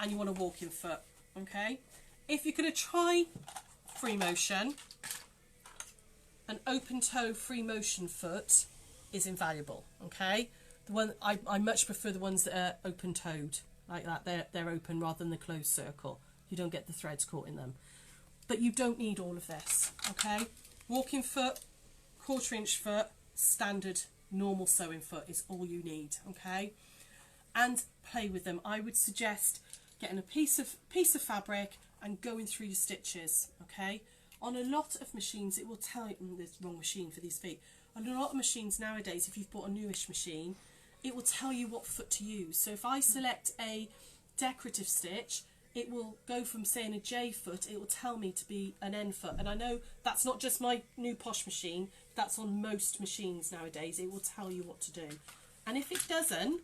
and you want a walking foot, okay? If you're going to try free motion, an open toe free motion foot is invaluable, okay? The one I much prefer the ones that are open toed, like that. They're open rather than the closed circle. You don't get the threads caught in them. But you don't need all of this, okay? Walking foot, 1/4 inch foot, standard normal sewing foot is all you need, okay? And play with them. I would suggest getting a piece of fabric and going through your stitches, okay? On a lot of machines, it will tell you, there's the wrong machine for these feet. On a lot of machines nowadays, if you've bought a newish machine, it will tell you what foot to use. So if I select a decorative stitch, it will go from saying a J foot, it will tell me to be an N foot. And I know that's not just my new posh machine, that's on most machines nowadays. It will tell you what to do. And if it doesn't,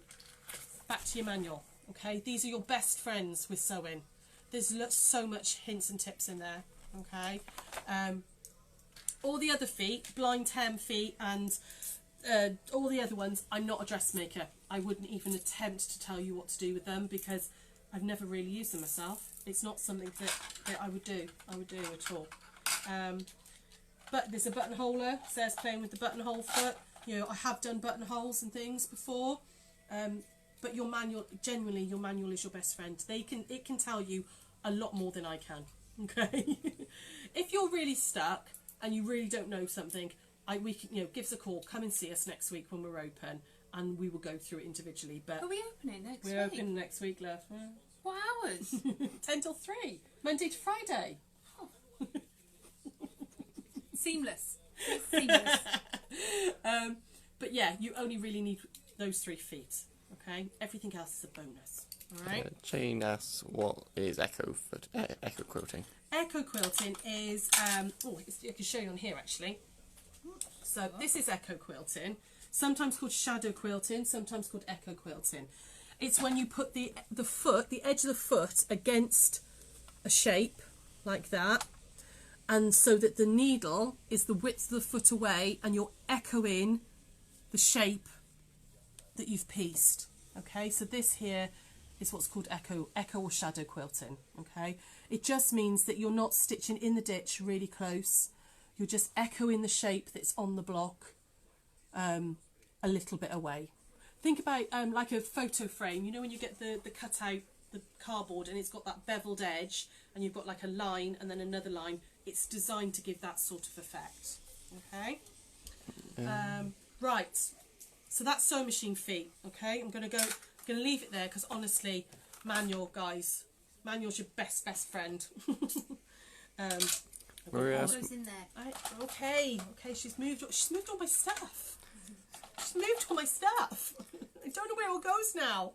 back to your manual, okay? These are your best friends with sewing. There's so much hints and tips in there, okay? All the other feet, blind hem feet and all the other ones, I'm not a dressmaker. I wouldn't even attempt to tell you what to do with them because I've never really used them myself. It's not something that I would do at all. But there's a buttonholer, Sarah's playing with the buttonhole foot. You know, I have done buttonholes and things before. But your manual, genuinely, your manual is your best friend. It can tell you a lot more than I can. Okay. If you're really stuck and you really don't know something, we can, give us a call. Come and see us next week when we're open, and we will go through it individually. But Are we opening next week? we're open next week, love. What hours? 10 till 3, Monday to Friday. Seamless. Seamless. But yeah, you only really need those 3 feet. Okay, everything else is a bonus. All right. Jane asks, what is echo quilting? Echo quilting is I can show you on here actually. So this is echo quilting, sometimes called shadow quilting, sometimes called echo quilting. It's when you put the edge of the foot against a shape like that, and so that the needle is the width of the foot away and you're echoing the shape that you've pieced. Okay, so this here is what's called echo or shadow quilting. Okay, it just means that you're not stitching in the ditch really close, you're just echoing the shape that's on the block a little bit away. Think about like a photo frame, when you get the cutout, the cardboard, and it's got that beveled edge and you've got like a line and then another line. It's designed to give that sort of effect. Okay. Right, so that's sewing machine feet. Okay, I'm gonna leave it there because honestly, manual, guys, manual's your best friend. Maria What asks, goes in there? Okay, she's moved all my stuff. She's moved all my stuff. I don't know where it all goes now.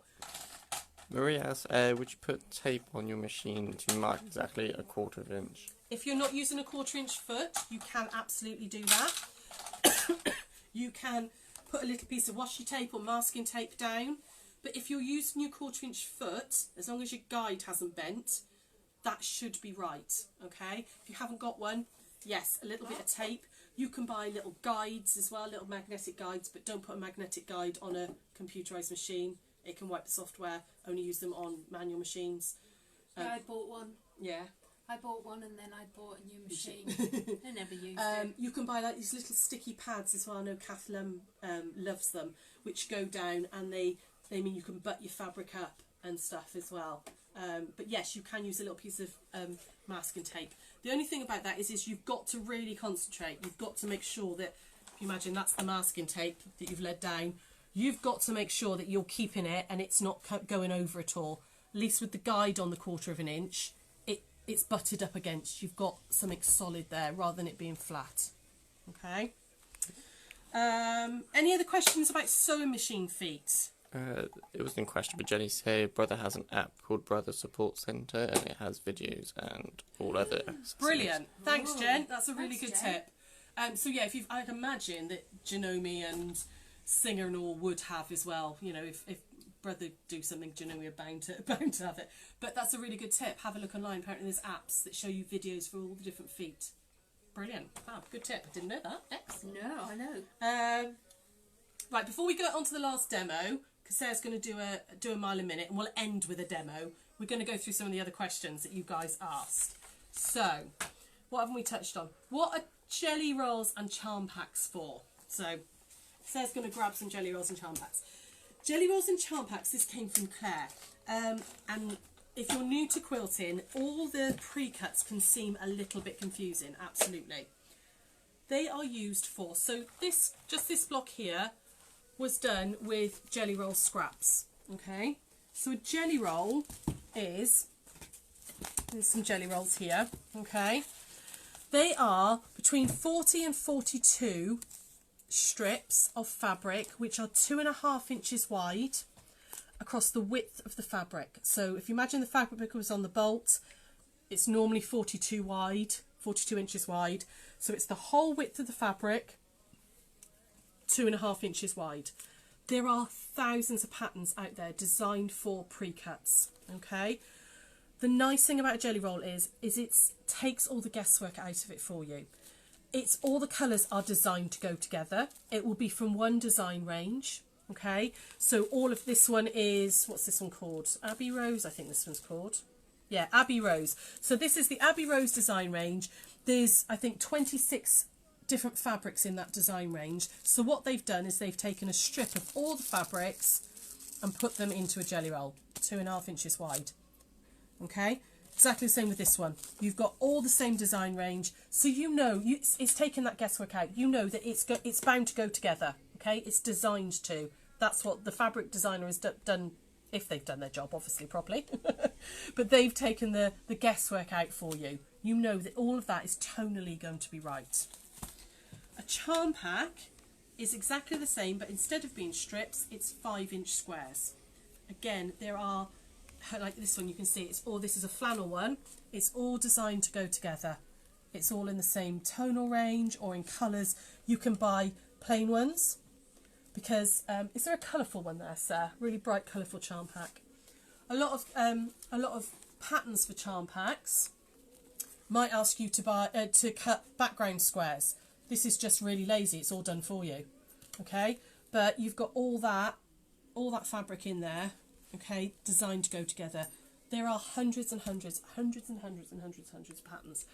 Maria asks, would you put tape on your machine to mark exactly 1/4 inch? If you're not using a 1/4 inch foot, you can absolutely do that. You can put a little piece of washi tape or masking tape down, but if you're using your 1/4 inch foot, as long as your guide hasn't bent, that should be right. Okay, if you haven't got one, yes, a little bit of tape. You can buy little guides as well, little magnetic guides, but don't put a magnetic guide on a computerized machine. It can wipe the software. Only use them on manual machines. Yeah, I bought one. Yeah. I bought one and then I bought a new machine. I never used it. You can buy like these little sticky pads as well. I know Kath loves them, which go down and they mean you can butt your fabric up and stuff as well. But yes, you can use a little piece of masking tape. The only thing about that is you've got to really concentrate. You've got to make sure that, if you imagine that's the masking tape that you've laid down, you've got to make sure that you're keeping it and it's not going over at all. At least with the guide on the 1/4 inch, it's butted up against. You've got something solid there rather than it being flat. Okay. Any other questions about sewing machine feet? It was in question, but Jenny's here. Brother has an app called Brother Support Centre, and it has videos and all other accessories. Brilliant. Thanks, Oh, Jen. That's a really thanks, good Jen. tip. So yeah, I'd imagine that Janome and Singer and all would have as well. You know, if Brother do something, Janome are bound to have it. But that's a really good tip. Have a look online. Apparently there's apps that show you videos for all the different feet. Brilliant. Fab. Good tip. I didn't know that. Excellent. No, I know. Right, before we go on to the last demo, because Sarah's going to do a mile a minute, and we'll end with a demo, we're going to go through some of the other questions that you guys asked. So, what haven't we touched on? What are jelly rolls and charm packs for? So, Sarah's going to grab some jelly rolls and charm packs. Jelly rolls and charm packs, this came from Claire. And if you're new to quilting, all the pre-cuts can seem a little bit confusing, absolutely. They are used for, so this block here was done with jelly roll scraps, okay? So a jelly roll is, there's some jelly rolls here, okay? They are between 40 and 42 strips of fabric, which are 2.5 inches wide across the width of the fabric. So if you imagine the fabric was on the bolt, it's normally 42 inches wide. So it's the whole width of the fabric, 2.5 inches wide. There are thousands of patterns out there designed for pre-cuts, okay? The nice thing about a jelly roll is it takes all the guesswork out of it for you. It's all the colours are designed to go together. It will be from one design range, okay? So all of this one is, what's this one called? Abbey Rose, I think this one's called. Yeah, Abbey Rose. So this is the Abbey Rose design range. There's, I think, 26 different fabrics in that design range. So what they've done is they've taken a strip of all the fabrics and put them into a jelly roll, 2.5 inches wide. Okay, exactly the same with this one. You've got all the same design range, so you know it's taken that guesswork out. You know that it's bound to go together. Okay, it's designed to. That's what the fabric designer has done, if they've done their job, obviously properly. But they've taken the guesswork out for you. You know that all of that is tonally going to be right. A charm pack is exactly the same, but instead of being strips, it's 5-inch squares. Again, there are, like this one, you can see this is a flannel one. It's all designed to go together. It's all in the same tonal range or in colours. You can buy plain ones because is there a colourful one there, Sarah? Really bright, colourful charm pack. A lot of patterns for charm packs might ask you to buy to cut background squares. This is just really lazy. It's all done for you, okay? But you've got all that fabric in there, okay, designed to go together. There are hundreds and hundreds of patterns.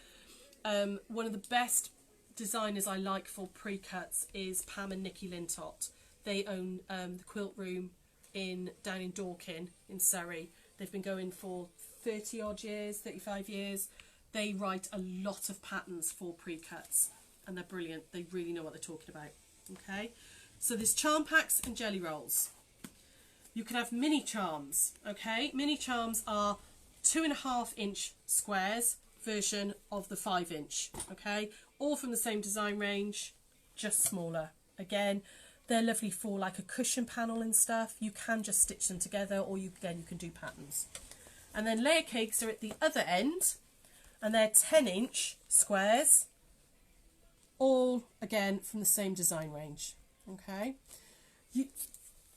One of the best designers I like for pre-cuts is Pam and Nikki Lintott. They own the quilt room down in Dorking in Surrey. They've been going for 30 odd years, 35 years. They write a lot of patterns for pre-cuts and they're brilliant. They really know what they're talking about. Okay, so there's charm packs and jelly rolls. You can have mini charms. Okay, mini charms are 2.5 inch squares version of the 5-inch. Okay, all from the same design range, just smaller. Again, they're lovely for like a cushion panel and stuff. You can just stitch them together, or you can do patterns. And then layer cakes are at the other end, and they're 10-inch squares, all again from the same design range. Okay,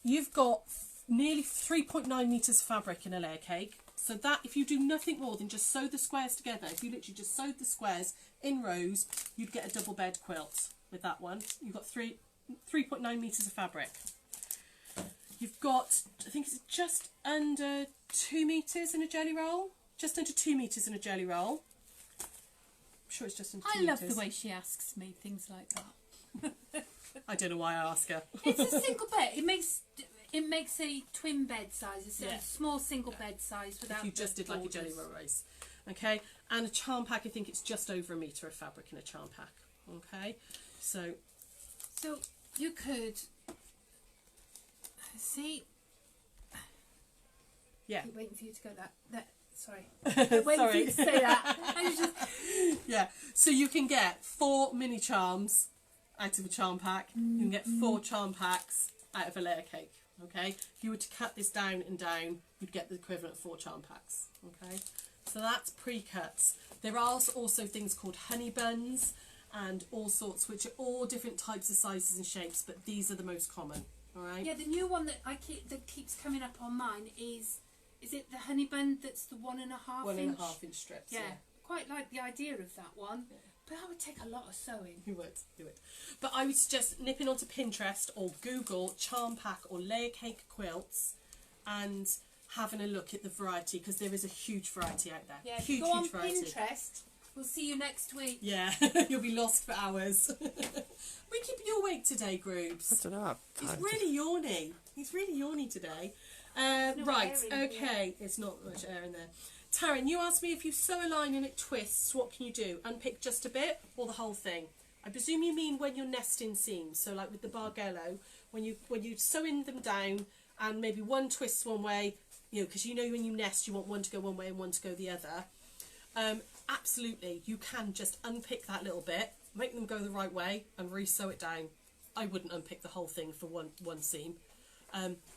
you've got nearly 3.9 meters of fabric in a layer cake. So that, if you do nothing more than just sew the squares together, if you literally just sewed the squares in rows, you'd get a double bed quilt with that one. You've got 3.9 meters of fabric. You've got, I think it's just under 2 meters in a jelly roll. Just under 2 meters in a jelly roll. I'm sure it's just under 2 meters. I love the way she asks me things like that. I don't know why I ask her. It's a single bed. It makes a twin bed size. It's Yeah. a small single bed size without. If you just the did like a borders. jelly roll race. Okay, and a charm pack, I think it's just over 1 meter of fabric in a charm pack. Okay, so you could see. yeah. Keep waiting for you to go that. Sorry. Waiting for Sorry. you to say that. I was just. Yeah, so you can get 4 mini charms out of a charm pack. You can get 4 charm packs out of a layer cake. Okay, if you were to cut this down and down, you'd get the equivalent of 4 charm packs. Okay, so that's pre-cuts. There are also things called honey buns and all sorts, which are all different types of sizes and shapes, but these are the most common. All right. Yeah, the new one that keeps coming up on mine is it the honey bun that's the 1.5 inch? 1.5 inch strips. Yeah, quite like the idea of that one, but that would take a lot of sewing. You would. But I would suggest nipping onto Pinterest or Google charm pack or layer cake quilts and having a look at the variety, because there is a huge variety out there. Yeah, huge, go on huge variety. Pinterest. We'll see you next week. Yeah, you'll be lost for hours. We keep you awake today, Groups. I don't know. He's really yawny. He's really yawny today. No Right, air in okay. here. It's not much air in there. Taryn, you asked me if you sew a line and it twists, what can you do? Unpick just a bit or the whole thing? I presume you mean when you're nesting seams. So like with the Bargello, when you sewing them down and maybe one twists one way, you know, because you know when you nest you want one to go one way and one to go the other. Absolutely, you can just unpick that little bit, make them go the right way and re-sew it down. I wouldn't unpick the whole thing for one seam.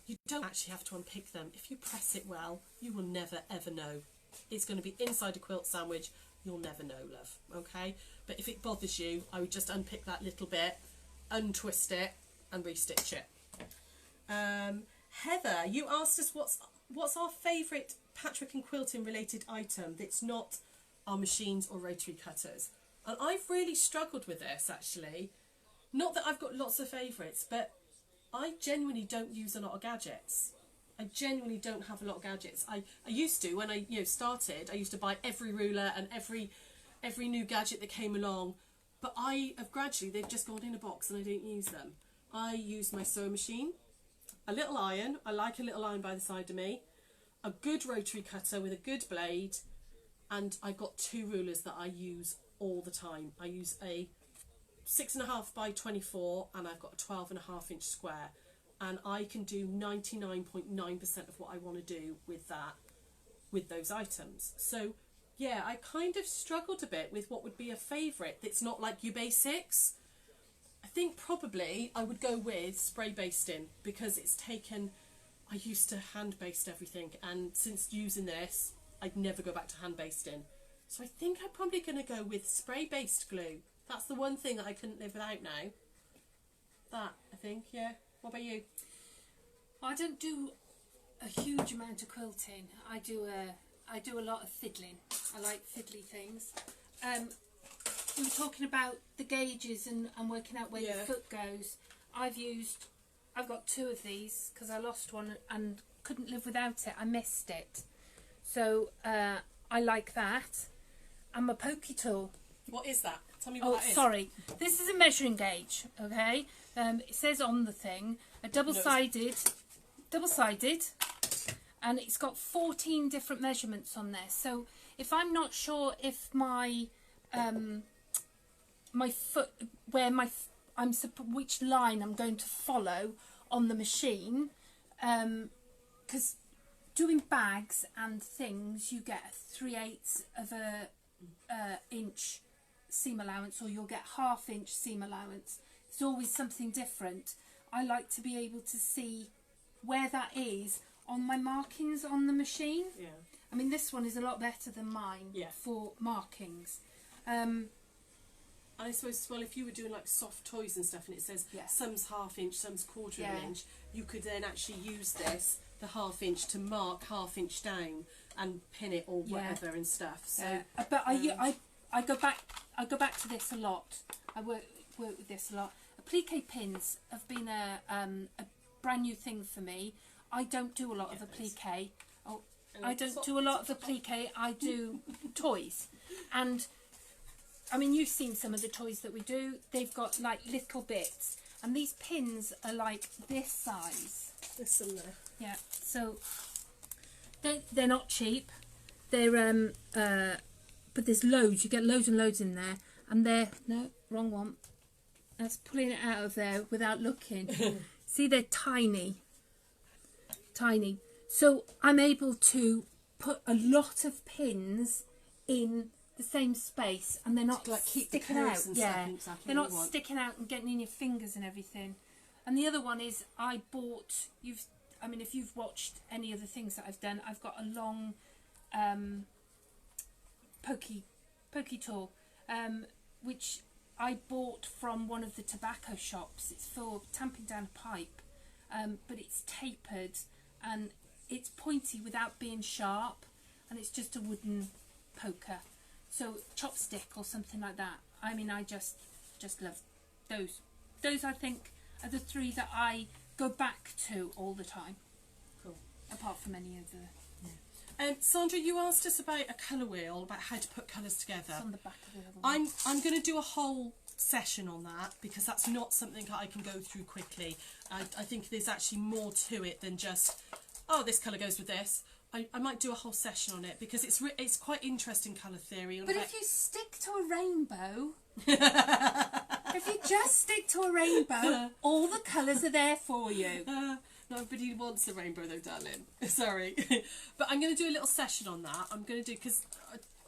You don't actually have to unpick them. If you press it well, you will never ever know. It's going to be inside a quilt sandwich. You'll never know, love. Okay? But if it bothers you, I would just unpick that little bit, untwist it and restitch it. Heather, you asked us what's our favourite patchwork and quilting related item that's not our machines or rotary cutters. And I've really struggled with this, actually. Not that I've got lots of favourites, but I genuinely don't use a lot of gadgets. I genuinely don't have a lot of gadgets. I used to, when I started, I used to buy every ruler and every new gadget that came along. But I have gradually, they've just gone in a box and I don't use them. I use my sewing machine, a little iron. I like a little iron by the side of me, a good rotary cutter with a good blade, and I've got 2 rulers that I use all the time. I use a 6.5 by 24 and I've got a 12.5 inch square, and I can do 99.9% of what I want to do with that, with those items. So yeah, I kind of struggled a bit with what would be a favourite that's not like your basics. I think probably I would go with spray basting, because it's taken, I used to hand baste everything, and since using this I'd never go back to hand basting. So I think I'm probably going to go with spray based glue. That's the one thing that I couldn't live without now. That, I think, yeah. What about you? I don't do a huge amount of quilting. I do a lot of fiddling. I like fiddly things. We were talking about the gauges and working out where your foot goes. I've got 2 of these because I lost one and couldn't live without it. I missed it. So I like that. And my pokey tool. What is that? Tell me what that is. Sorry. This is a measuring gauge, okay? It says on the thing, a double-sided, and it's got 14 different measurements on there. So if I'm not sure if my my foot, which line I'm going to follow on the machine, because doing bags and things, you get 3/8 of a inch seam allowance, or you'll get 1/2 inch seam allowance. It's always something different. I like to be able to see where that is on my markings on the machine. Yeah. I mean, this one is a lot better than mine for markings. And I suppose as well, if you were doing like soft toys and stuff and it says some's 1/2 inch, some's 1/4 of an inch, you could then actually use this, the 1/2 inch, to mark 1/2 inch down and pin it or whatever and stuff. So but I go back to this a lot. I work with this a lot. Applique pins have been a brand new thing for me. I don't do a lot of applique. I don't do a lot of applique. I do toys. And I mean, you've seen some of the toys that we do. They've got like little bits, and these pins are like this size. This and there. Yeah. So they're not cheap. They're but there's loads. You get loads and loads in there, and they're no, wrong one. That's pulling it out of there without looking. See, they're tiny. Tiny. So I'm able to put a lot of pins in the same space, and they're not like keep sticking the out. and Yeah, stuff exactly they're not sticking out and getting in your fingers and everything. And the other one is I bought, I mean, if you've watched any of the things that I've done, I've got a long pokey tool, which I bought from one of the tobacco shops. It's for tamping down a pipe, but it's tapered and it's pointy without being sharp, and it's just a wooden poker. So chopstick or something like that. I mean, I just love those. Those, I think, are the three that I go back to all the time. Cool. Apart from any of the... Sandra, you asked us about a colour wheel, about how to put colours together. It's on the back of the other one. I'm going to do a whole session on that, because that's not something I can go through quickly. I think there's actually more to it than just, oh, this colour goes with this. I might do a whole session on it, because it's quite interesting colour theory. But if you stick to a rainbow, if you just stick to a rainbow, all the colours are there for you. Nobody wants a rainbow though, darling. Sorry. But I'm going to do a little session on that. I'm going to do, because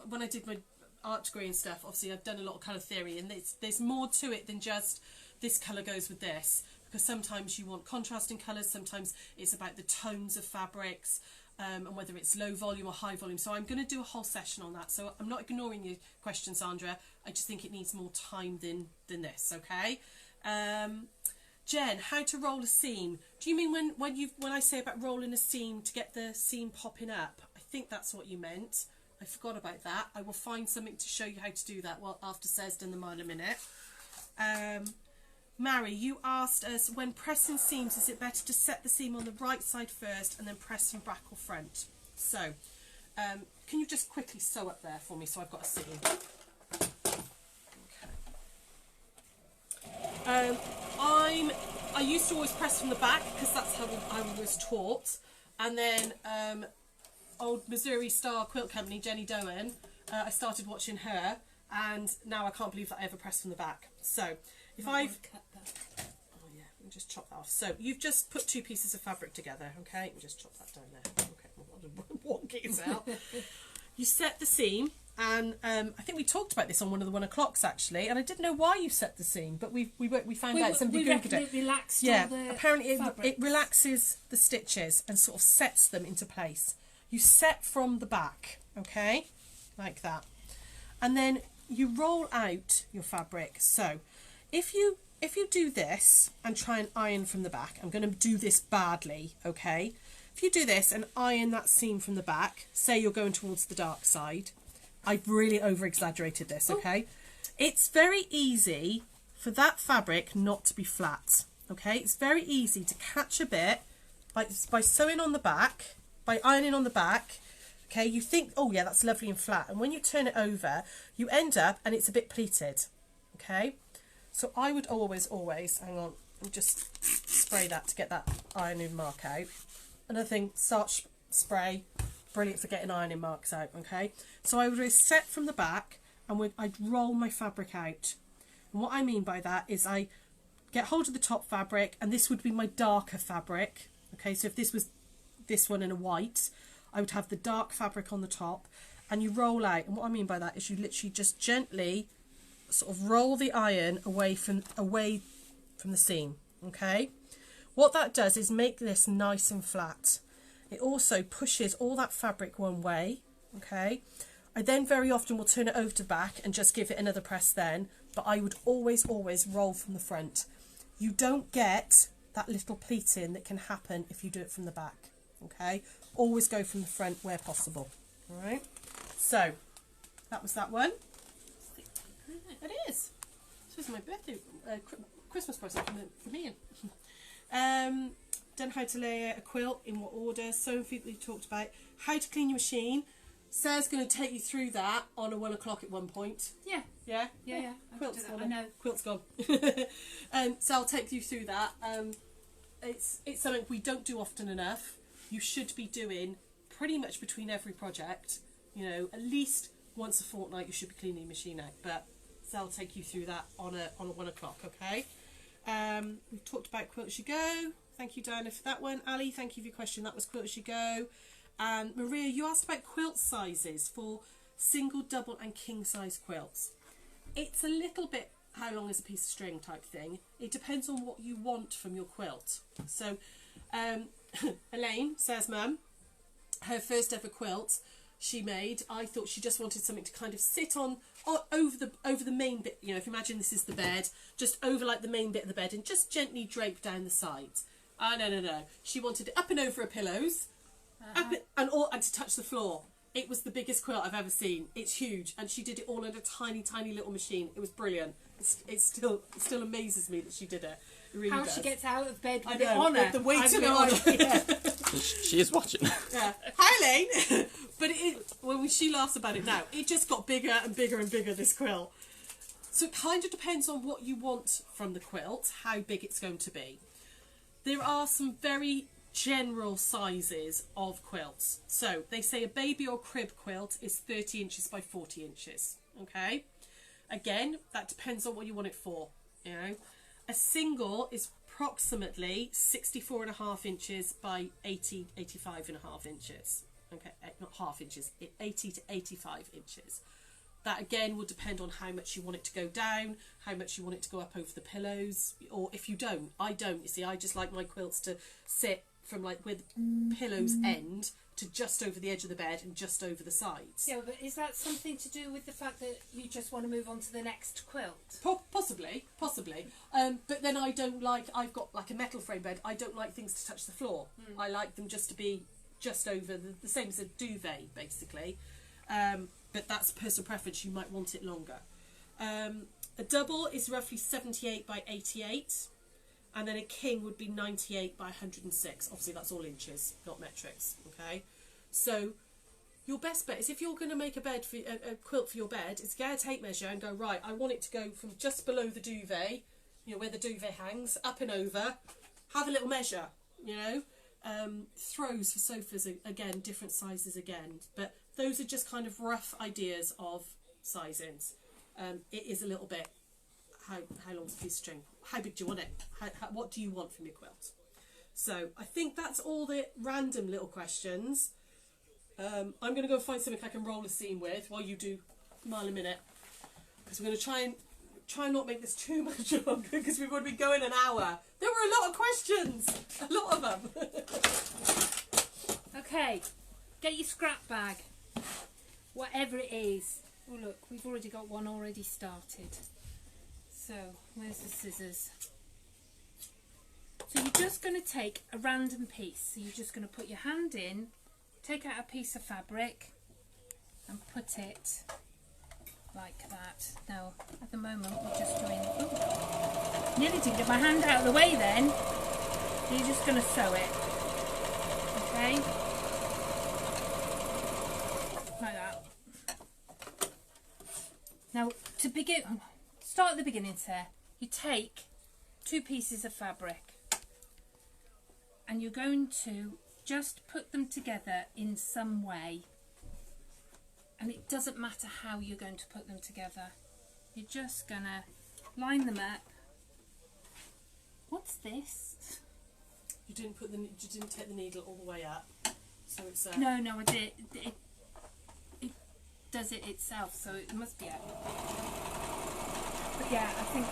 when I did my art degree and stuff, obviously I've done a lot of colour theory, and there's more to it than just this colour goes with this, because sometimes you want contrasting colours, sometimes it's about the tones of fabrics, and whether it's low volume or high volume. So I'm going to do a whole session on that. So I'm not ignoring your question, Sandra. I just think it needs more time than this, okay? Jen, how to roll a seam. Do you mean when I say about rolling a seam to get the seam popping up? I think that's what you meant. I forgot about that. I will find something to show you how to do that after Sarah's done the mile a minute. Mary, you asked us, when pressing seams, is it better to set the seam on the right side first and then press from back or front? So, can you just quickly sew up there for me so I've got a seam? Okay. I used to always press from the back, because that's how I was taught. And then old Missouri Star Quilt Company, Jenny Doan, I started watching her, and now I can't believe that I ever pressed from the back. So if I've cut that. Oh yeah, let me just chop that off. So you've just put two pieces of fabric together, okay? We'll just chop that down there. Okay, what gets out? You set the seam, and I think we talked about this on one of the 1 o'clocks actually, and I didn't know why you set the seam, but we found out, somebody googled it. It relaxed. Yeah, all the apparently it fabrics. relaxes the stitches and sort of sets them into place. You set from the back, okay, like that, and then you roll out your fabric. So if you do this and try and iron from the back, I'm going to do this badly, okay? If you do this and iron that seam from the back, say you're going towards the dark side, I've really over exaggerated this, okay? It's very easy for that fabric not to be flat, okay? It's very easy to catch a bit by sewing on the back, by ironing on the back, okay? You think, oh yeah, that's lovely and flat, and when you turn it over, you end up and it's a bit pleated, okay? So I would always, hang on, I'll just spray that to get that ironing mark out. Another thing, starch spray, brilliant for getting ironing marks out, okay? So I would set from the back, and I'd roll my fabric out. And what I mean by that is I get hold of the top fabric, and this would be my darker fabric, okay? So if this was this one in a white, I would have the dark fabric on the top, and you roll out. And what I mean by that is you literally just gently sort of roll the iron away from the seam, okay? What that does is make this nice and flat. It also pushes all that fabric one way, okay? I then very often will turn it over to back and just give it another press then, but I would always roll from the front. You don't get that little pleating that can happen if you do it from the back, okay? Always go from the front where possible, all right? So, that was that one. It is. This was my birthday, Christmas present for me. Done how to layer a quilt, in what order, sewing feet we talked about, how to clean your machine. Sarah's going to take you through that on a 1 o'clock at one point. Yeah. Yeah? Yeah. Quilt's gone. I know. Quilt's gone. So I'll take you through that. It's something we don't do often enough. You should be doing pretty much between every project. You know, at least once a fortnight you should be cleaning your machine out. But so I'll take you through that on a 1 o'clock, okay? We've talked about Quilt As You Go. Thank you, Diana, for that one. Ali, thank you for your question. That was Quilt As You Go. And Maria, you asked about quilt sizes for single, double and king size quilts. It's a little bit how long is a piece of string type thing. It depends on what you want from your quilt. So Elaine, Sarah's mum, her first ever quilt she made, I thought she just wanted something to kind of sit on over the main bit. You know, if you imagine this is the bed, just over like the main bit of the bed and just gently drape down the sides. No. She wanted it up and over her pillows, and to touch the floor. It was the biggest quilt I've ever seen. It's huge, and she did it all in a tiny, tiny little machine. It was brilliant. It still amazes me that she did it. It really How does. she gets out of bed with I it know, on her. the weight of it on her. Yeah. She is watching. Yeah. Hi, Elaine. But when she laughs about it now, it just got bigger and bigger and bigger, this quilt. So it kind of depends on what you want from the quilt, how big it's going to be. There are some very general sizes of quilts. So they say a baby or crib quilt is 30 inches by 40 inches. Okay. Again, that depends on what you want it for. You know, a single is approximately 64.5 inches by 85.5 inches. Okay, not half inches, 80 to 85 inches. That again will depend on how much you want it to go down, how much you want it to go up over the pillows, or if you don't. I don't, you see, I just like my quilts to sit from like where the pillows end to just over the edge of the bed and just over the sides. Yeah, but is that something to do with the fact that you just want to move on to the next quilt? Possibly. But then I don't like, I've got like a metal frame bed, I don't like things to touch the floor. I like them just to be just over the same as a duvet, basically. But that's personal preference, you might want it longer. A double is roughly 78 by 88, and then a king would be 98 by 106. Obviously that's all inches, not metrics. Okay, so your best bet is, if you're going to make a bed for a quilt for your bed, is get a tape measure and go, right, I want it to go from just below the duvet, you know, where the duvet hangs, up and over. Have a little measure, you know. Throws for sofas, again, different sizes again, but those are just kind of rough ideas of sizings. It is a little bit, how long's a piece of string? How big do you want it? What do you want from your quilt? So I think that's all the random little questions. I'm going to go find something I can roll a seam with while you do mile a minute, because we're going to try and not make this too much longer, because we've already been going an hour. There were a lot of questions, a lot of them. Okay, get your scrap bag, whatever it is. Oh look, we've already got one already started. So where's the scissors? So you're just going to take a random piece. So you're just going to put your hand in, take out a piece of fabric and put it like that. Now at the moment we're just doing, oh, nearly didn't get my hand out of the way then. So you're just going to sew it, okay, like that. Now to begin, start at the beginning, Sarah. You take 2 pieces of fabric and you're going to just put them together in some way. And it doesn't matter how you're going to put them together. You're just going to line them up. What's this? You didn't take the needle all the way up, so it's No, I did. It does it itself, so it must be up. But yeah, I think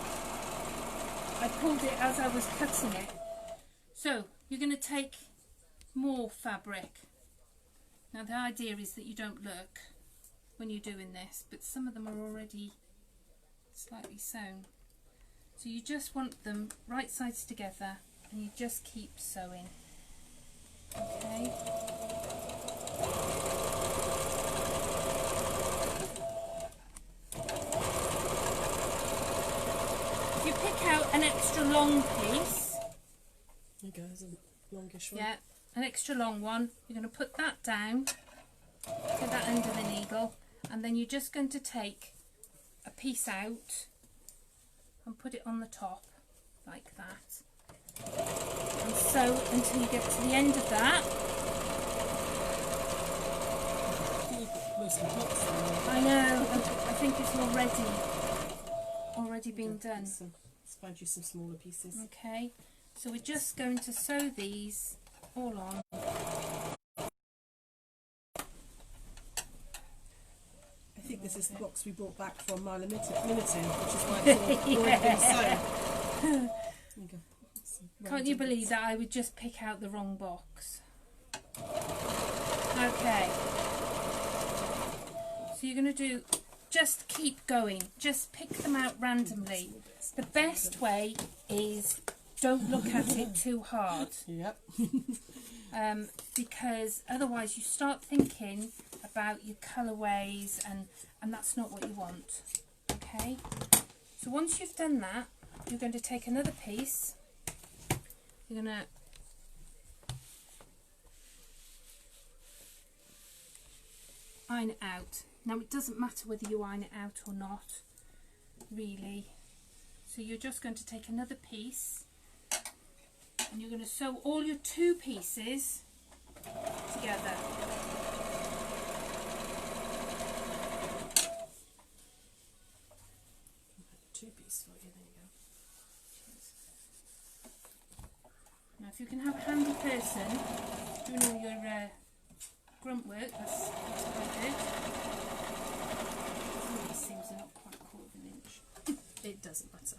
I pulled it as I was cutting it. So you're going to take more fabric. Now the idea is that you don't look when you're doing this, but some of them are already slightly sewn. So you just want them right sides together and you just keep sewing. Okay. If you pick out an extra long piece, there you go, there's a longish one. yeah, an extra long one, you're going to put that down, put that under the needle, and then you're just going to take a piece out and put it on the top like that, and sew until you get to the end of that. I know, I think it's already been done. Let's find you some smaller pieces. Okay, so we're just going to sew these all on. I think this is the box we brought back from Mile Limited, which is why it's all already been sewn. There you go. Can't you believe that I would just pick out the wrong box? Okay. So you're going to do, just keep going. Just pick them out randomly. The best way is don't look at it too hard. Yep. Because otherwise you start thinking about your colourways and that's not what you want. Okay? So once you've done that, you're going to take another piece. You're going to iron it out. Now it doesn't matter whether you iron it out or not, really. So you're just going to take another piece and you're going to sew all your 2 pieces together. Two-piece for you, there you go. Now if you can have a handy person doing all your grunt work, that's quite good. Some of these seams are not quite 1/4 inch. It doesn't matter.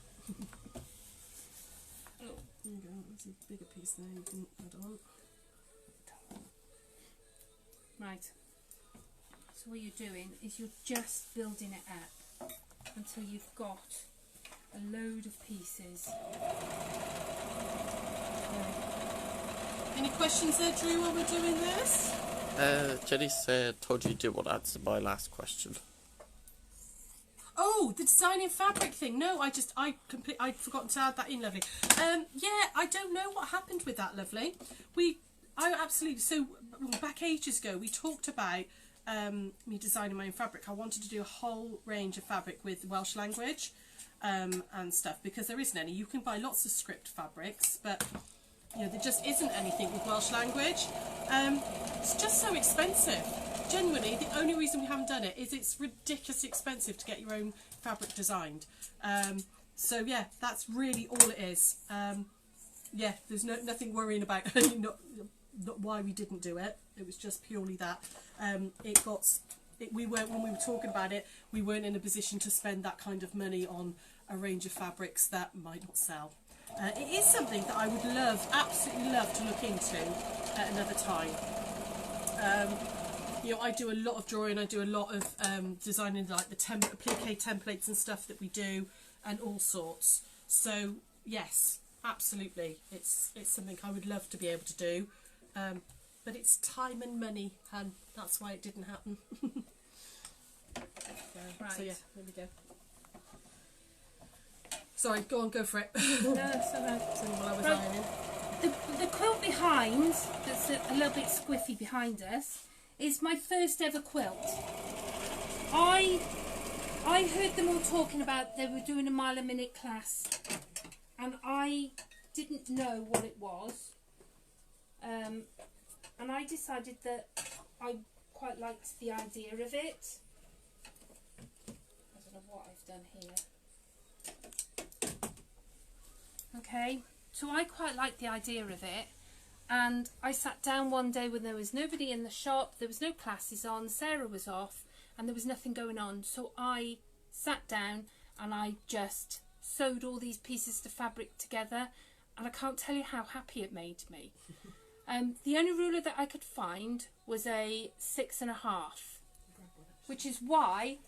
Oh. There you go, there's a bigger piece there you can add on. Right. So what you're doing is you're just building it up until you've got a load of pieces. Any questions there, Drew, while we're doing this? Jenny said, told you you didn't want to answer my last question. Oh, the designing fabric thing. No, I'd forgotten to add that in, lovely. Yeah, I don't know what happened with that, lovely. So back ages ago, we talked about me designing my own fabric. I wanted to do a whole range of fabric with Welsh language and stuff, because there isn't any. You can buy lots of script fabrics, but you know, there just isn't anything with Welsh language. It's just so expensive. Genuinely, the only reason we haven't done it is it's ridiculously expensive to get your own fabric designed. So yeah, that's really all it is. Yeah, there's nothing worrying about not why we didn't do it. It was just purely that we weren't, when we were talking about it, we weren't in a position to spend that kind of money on a range of fabrics that might not sell. It is something that I would absolutely love to look into at another time. You know, I do a lot of drawing, I do a lot of designing, like the applique templates and stuff that we do, and all sorts. So yes, absolutely, it's something I would love to be able to do, but it's time and money, and that's why it didn't happen. Right. So yeah, there we go. Sorry, go on, go for it. No, it's all right. So while I was Right. ironing. The quilt behind, that's a little bit squiffy behind us, is my first ever quilt. I heard them all talking about they were doing a mile a minute class, and I didn't know what it was, and I decided that I quite liked the idea of it. I don't know what I've done here. Okay, so I quite liked the idea of it, and I sat down one day when there was nobody in the shop, there was no classes on, Sarah was off, and there was nothing going on, so I sat down and I just sewed all these pieces of fabric together, and I can't tell you how happy it made me. The only ruler that I could find was a 6.5, which is why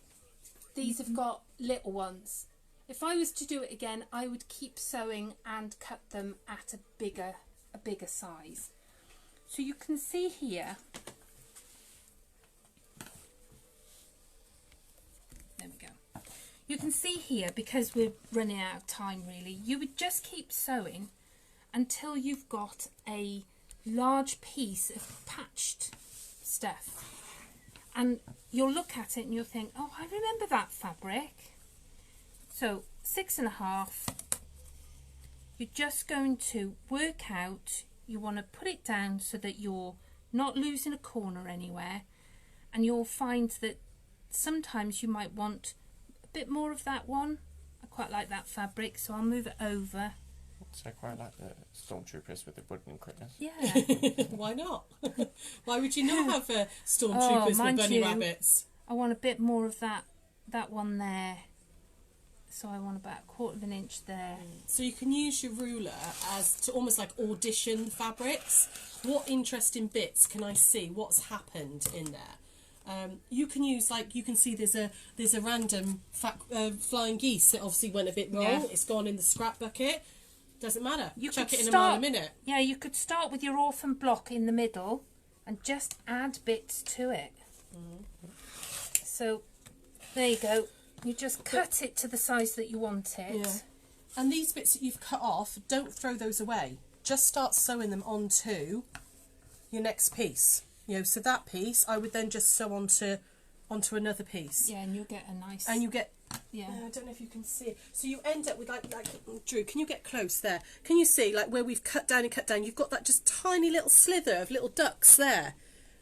these have got little ones. If I was to do it again, I would keep sewing and cut them at a bigger size. So you can see here, there we go. You can see here, because we're running out of time really, you would just keep sewing until you've got a large piece of patched stuff. And you'll look at it and you'll think, oh, I remember that fabric. So 6.5, you're just going to work out, you want to put it down so that you're not losing a corner anywhere, and you'll find that sometimes you might want a bit more of that one. I quite like that fabric, so I'll move it over. So I quite like the stormtroopers with the wooden critters. Yeah. Why not? Why would you not have stormtroopers with bunny rabbits? I want a bit more of that one there. So I want about 1/4 of an inch there. So you can use your ruler as to almost like audition fabrics. What interesting bits can I see? What's happened in there? You can use, like, you can see there's a random flying geese that obviously went a bit wrong. Yeah. It's gone in the scrap bucket. Doesn't matter. You Chuck could it in start- a minute. Yeah, you could start with your orphan block in the middle and just add bits to it. So there you go. You just cut it to the size that you want it. Yeah. And these bits that you've cut off, don't throw those away. Just start sewing them onto your next piece. You know, so that piece I would then just sew onto another piece. Yeah, and you'll get a nice... And you get... Yeah. I don't know if you can see it. So you end up with like Drew, can you get close there? Can you see, like, where we've cut down and cut down, you've got that just tiny little slither of little ducks there.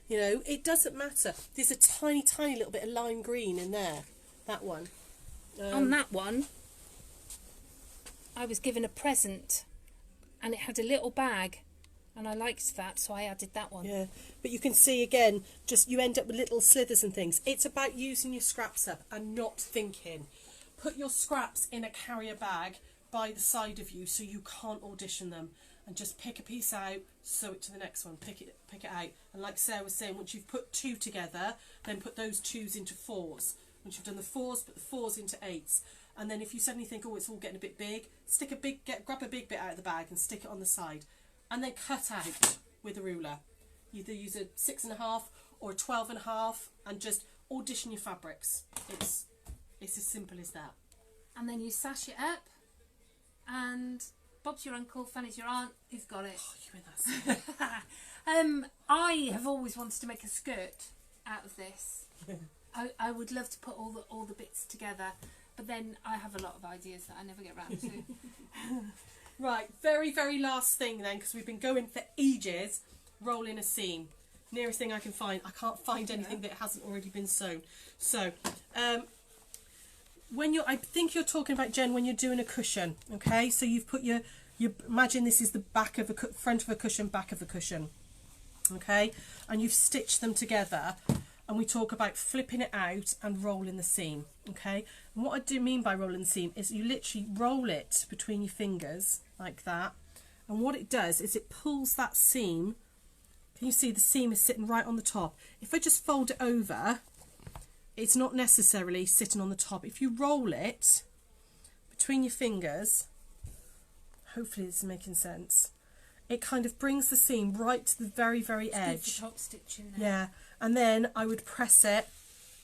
You know, it doesn't matter. There's a tiny, tiny little bit of lime green in there. That one. On that one, I was given a present and it had a little bag and I liked that, so I added that one. Yeah, but you can see again, just you end up with little slithers and things. It's about using your scraps up and not thinking. Put your scraps in a carrier bag by the side of you so you can't audition them, and just pick a piece out, sew it to the next one, pick it out. And like Sarah was saying, once you've put 2 together, then put those 2s into 4s. Once you've done the 4s, put the 4s into 8s. And then if you suddenly think, oh, it's all getting a bit big, grab a big bit out of the bag and stick it on the side. And then cut out with a ruler. Either use a 6.5 or a 12.5 and just audition your fabrics. It's as simple as that. And then you sash it up and Bob's your uncle, Fanny's your aunt, who's got it. Oh, you in that I have always wanted to make a skirt out of this. I would love to put all the bits together, but then I have a lot of ideas that I never get round to. Right, very, very last thing then, because we've been going for ages, roll in a seam. Nearest thing I can find. I can't find anything that hasn't already been sewn. So, I think you're talking about, Jen, when you're doing a cushion, okay? So you've put you imagine this is the back of front of a cushion, back of a cushion, okay? And you've stitched them together, and we talk about flipping it out and rolling the seam, okay? And what I do mean by rolling the seam is you literally roll it between your fingers like that, and what it does is it pulls that seam. Can you see the seam is sitting right on the top? If I just fold it over, it's not necessarily sitting on the top. If you roll it between your fingers, hopefully this is making sense, it kind of brings the seam right to the very, very edge. Good for top stitching there. Yeah, and then I would press it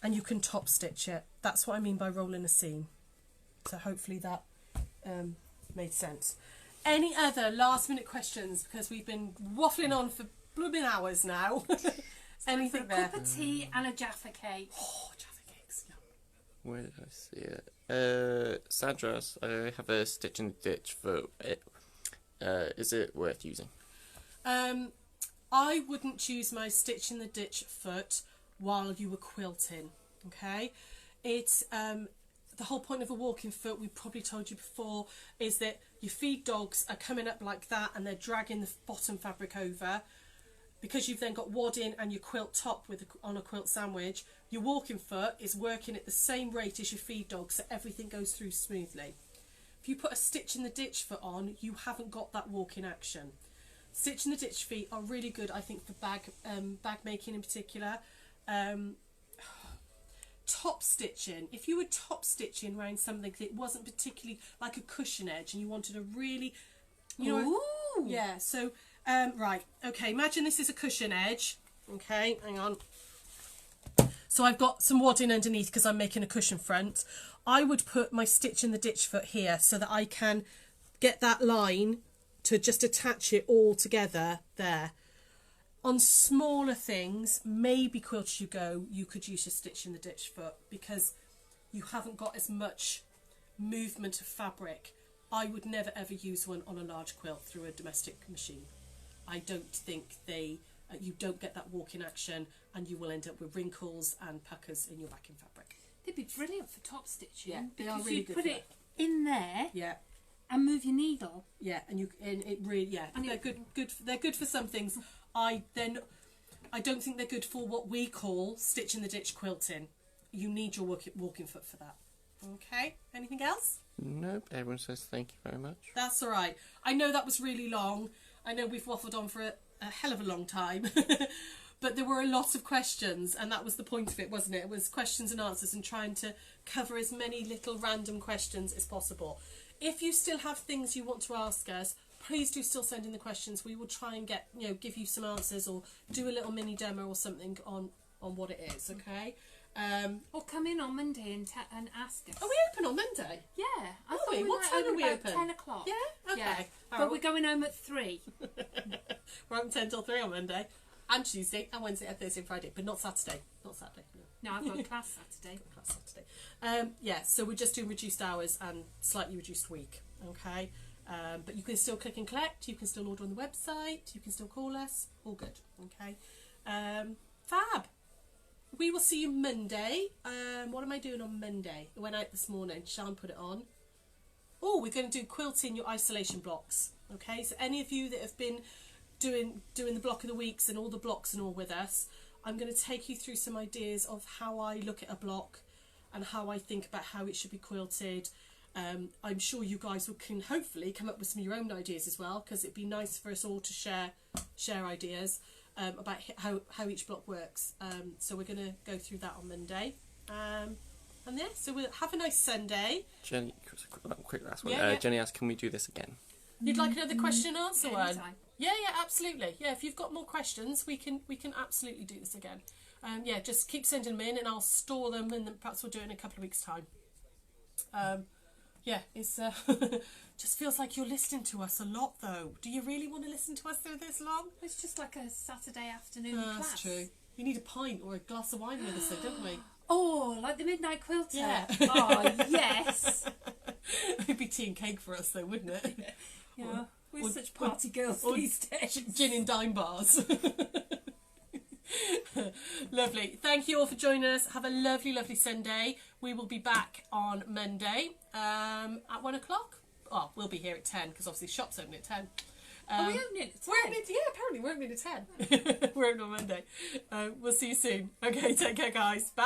and you can top stitch it. That's what I mean by rolling a seam. So hopefully that made sense. Any other last minute questions? Because we've been waffling on for blooming hours now. Anything A there? cup of tea and a Jaffa cake. Oh, Jaffa cakes. Yum. Where did I see it? Sandra, I have a stitch in the ditch for it. Is it worth using? I wouldn't use my stitch in the ditch foot while you were quilting, okay? It's the whole point of a walking foot, we probably told you before, is that your feed dogs are coming up like that and they're dragging the bottom fabric over. Because you've then got wadding and your quilt top on a quilt sandwich, your walking foot is working at the same rate as your feed dog, so everything goes through smoothly. If you put a stitch in the ditch foot on, you haven't got that walking action. Stitch in the ditch feet are really good, I think, for bag making in particular. Top stitching. If you were top stitching around something that wasn't particularly like a cushion edge and you wanted a really, you know, Ooh. yeah. So right, okay. Imagine this is a cushion edge. Okay, hang on. So I've got some wadding underneath because I'm making a cushion front. I would put my stitch in the ditch foot here so that I can get that line to just attach it all together there. On smaller things, maybe Quilt As You Go, you could use your stitch in the ditch foot because you haven't got as much movement of fabric. I would never ever use one on a large quilt through a domestic machine. I don't think you don't get that walking action and you will end up with wrinkles and puckers in your backing fabric. They'd be brilliant for top stitching. Yeah, they are because really you good put for it in there Yeah. and move your needle. Yeah, and it really, yeah, And they're good. They're good for some things. I don't think they're good for what we call stitch in the ditch quilting. you need your walking foot for that. Okay, anything else? Nope, everyone says thank you very much. That's all right. I know that was really long. I know we've waffled on for a hell of a long time. But there were a lot of questions, and that was the point of it, wasn't it? It was questions and answers and trying to cover as many little random questions as possible. If you still have things you want to ask us, please do still send in the questions. We will try and get, give you some answers or do a little mini demo or something on what it is, okay? Or come in on Monday and ask us. Are we open on Monday? Yeah. I Are thought we? we What might time are we about open? 10 o'clock. Yeah? Okay. Yeah. All But right. we're going home at 3. We're open 10 till 3 on Monday and Tuesday and Wednesday and Thursday and Friday, but not Saturday. Not Saturday, no. No, I've got a class Saturday. Class Saturday. Yeah, so we're just doing reduced hours and slightly reduced week, okay? But you can still click and collect, you can still order on the website, you can still call us, all good, okay? Fab! We will see you Monday. What am I doing on Monday? I went out this morning, Sean put it on. Oh, we're going to do quilting your isolation blocks, okay? So any of you that have been doing the block of the weeks and all the blocks and all with us, I'm going to take you through some ideas of how I look at a block and how I think about how it should be quilted. I'm sure you guys can hopefully come up with some of your own ideas as well, because it'd be nice for us all to share ideas about how each block works. So we're going to go through that on Monday. And yeah, so we'll have a nice Sunday. Jenny, quick last one. Yeah. Jenny asked, can we do this again? You'd like another question and answer Yeah, one? anytime. Yeah, absolutely. Yeah, if you've got more questions, we can absolutely do this again. Yeah, just keep sending them in, and I'll store them, and then perhaps we'll do it in a couple of weeks' time. Yeah, it's just feels like you're listening to us a lot, though. Do you really want to listen to us through this long? It's just like a Saturday afternoon class. That's true. We need a pint or a glass of wine with us, though, don't we? Oh, like the Midnight Quilter. Yeah. Oh, yes. It'd be tea and cake for us, though, wouldn't it? Yeah. We're or- such party girls or these days. Gin and dime bars. Lovely. Thank you all for joining us. Have a lovely, lovely Sunday. We will be back on Monday at 1 o'clock. Oh, we'll be here at 10 because obviously the shop's open at 10. Are we opening at 10? We're opening, yeah, apparently we're opening at 10. We're opening on Monday. We'll see you soon. Okay, take care, guys. Bye.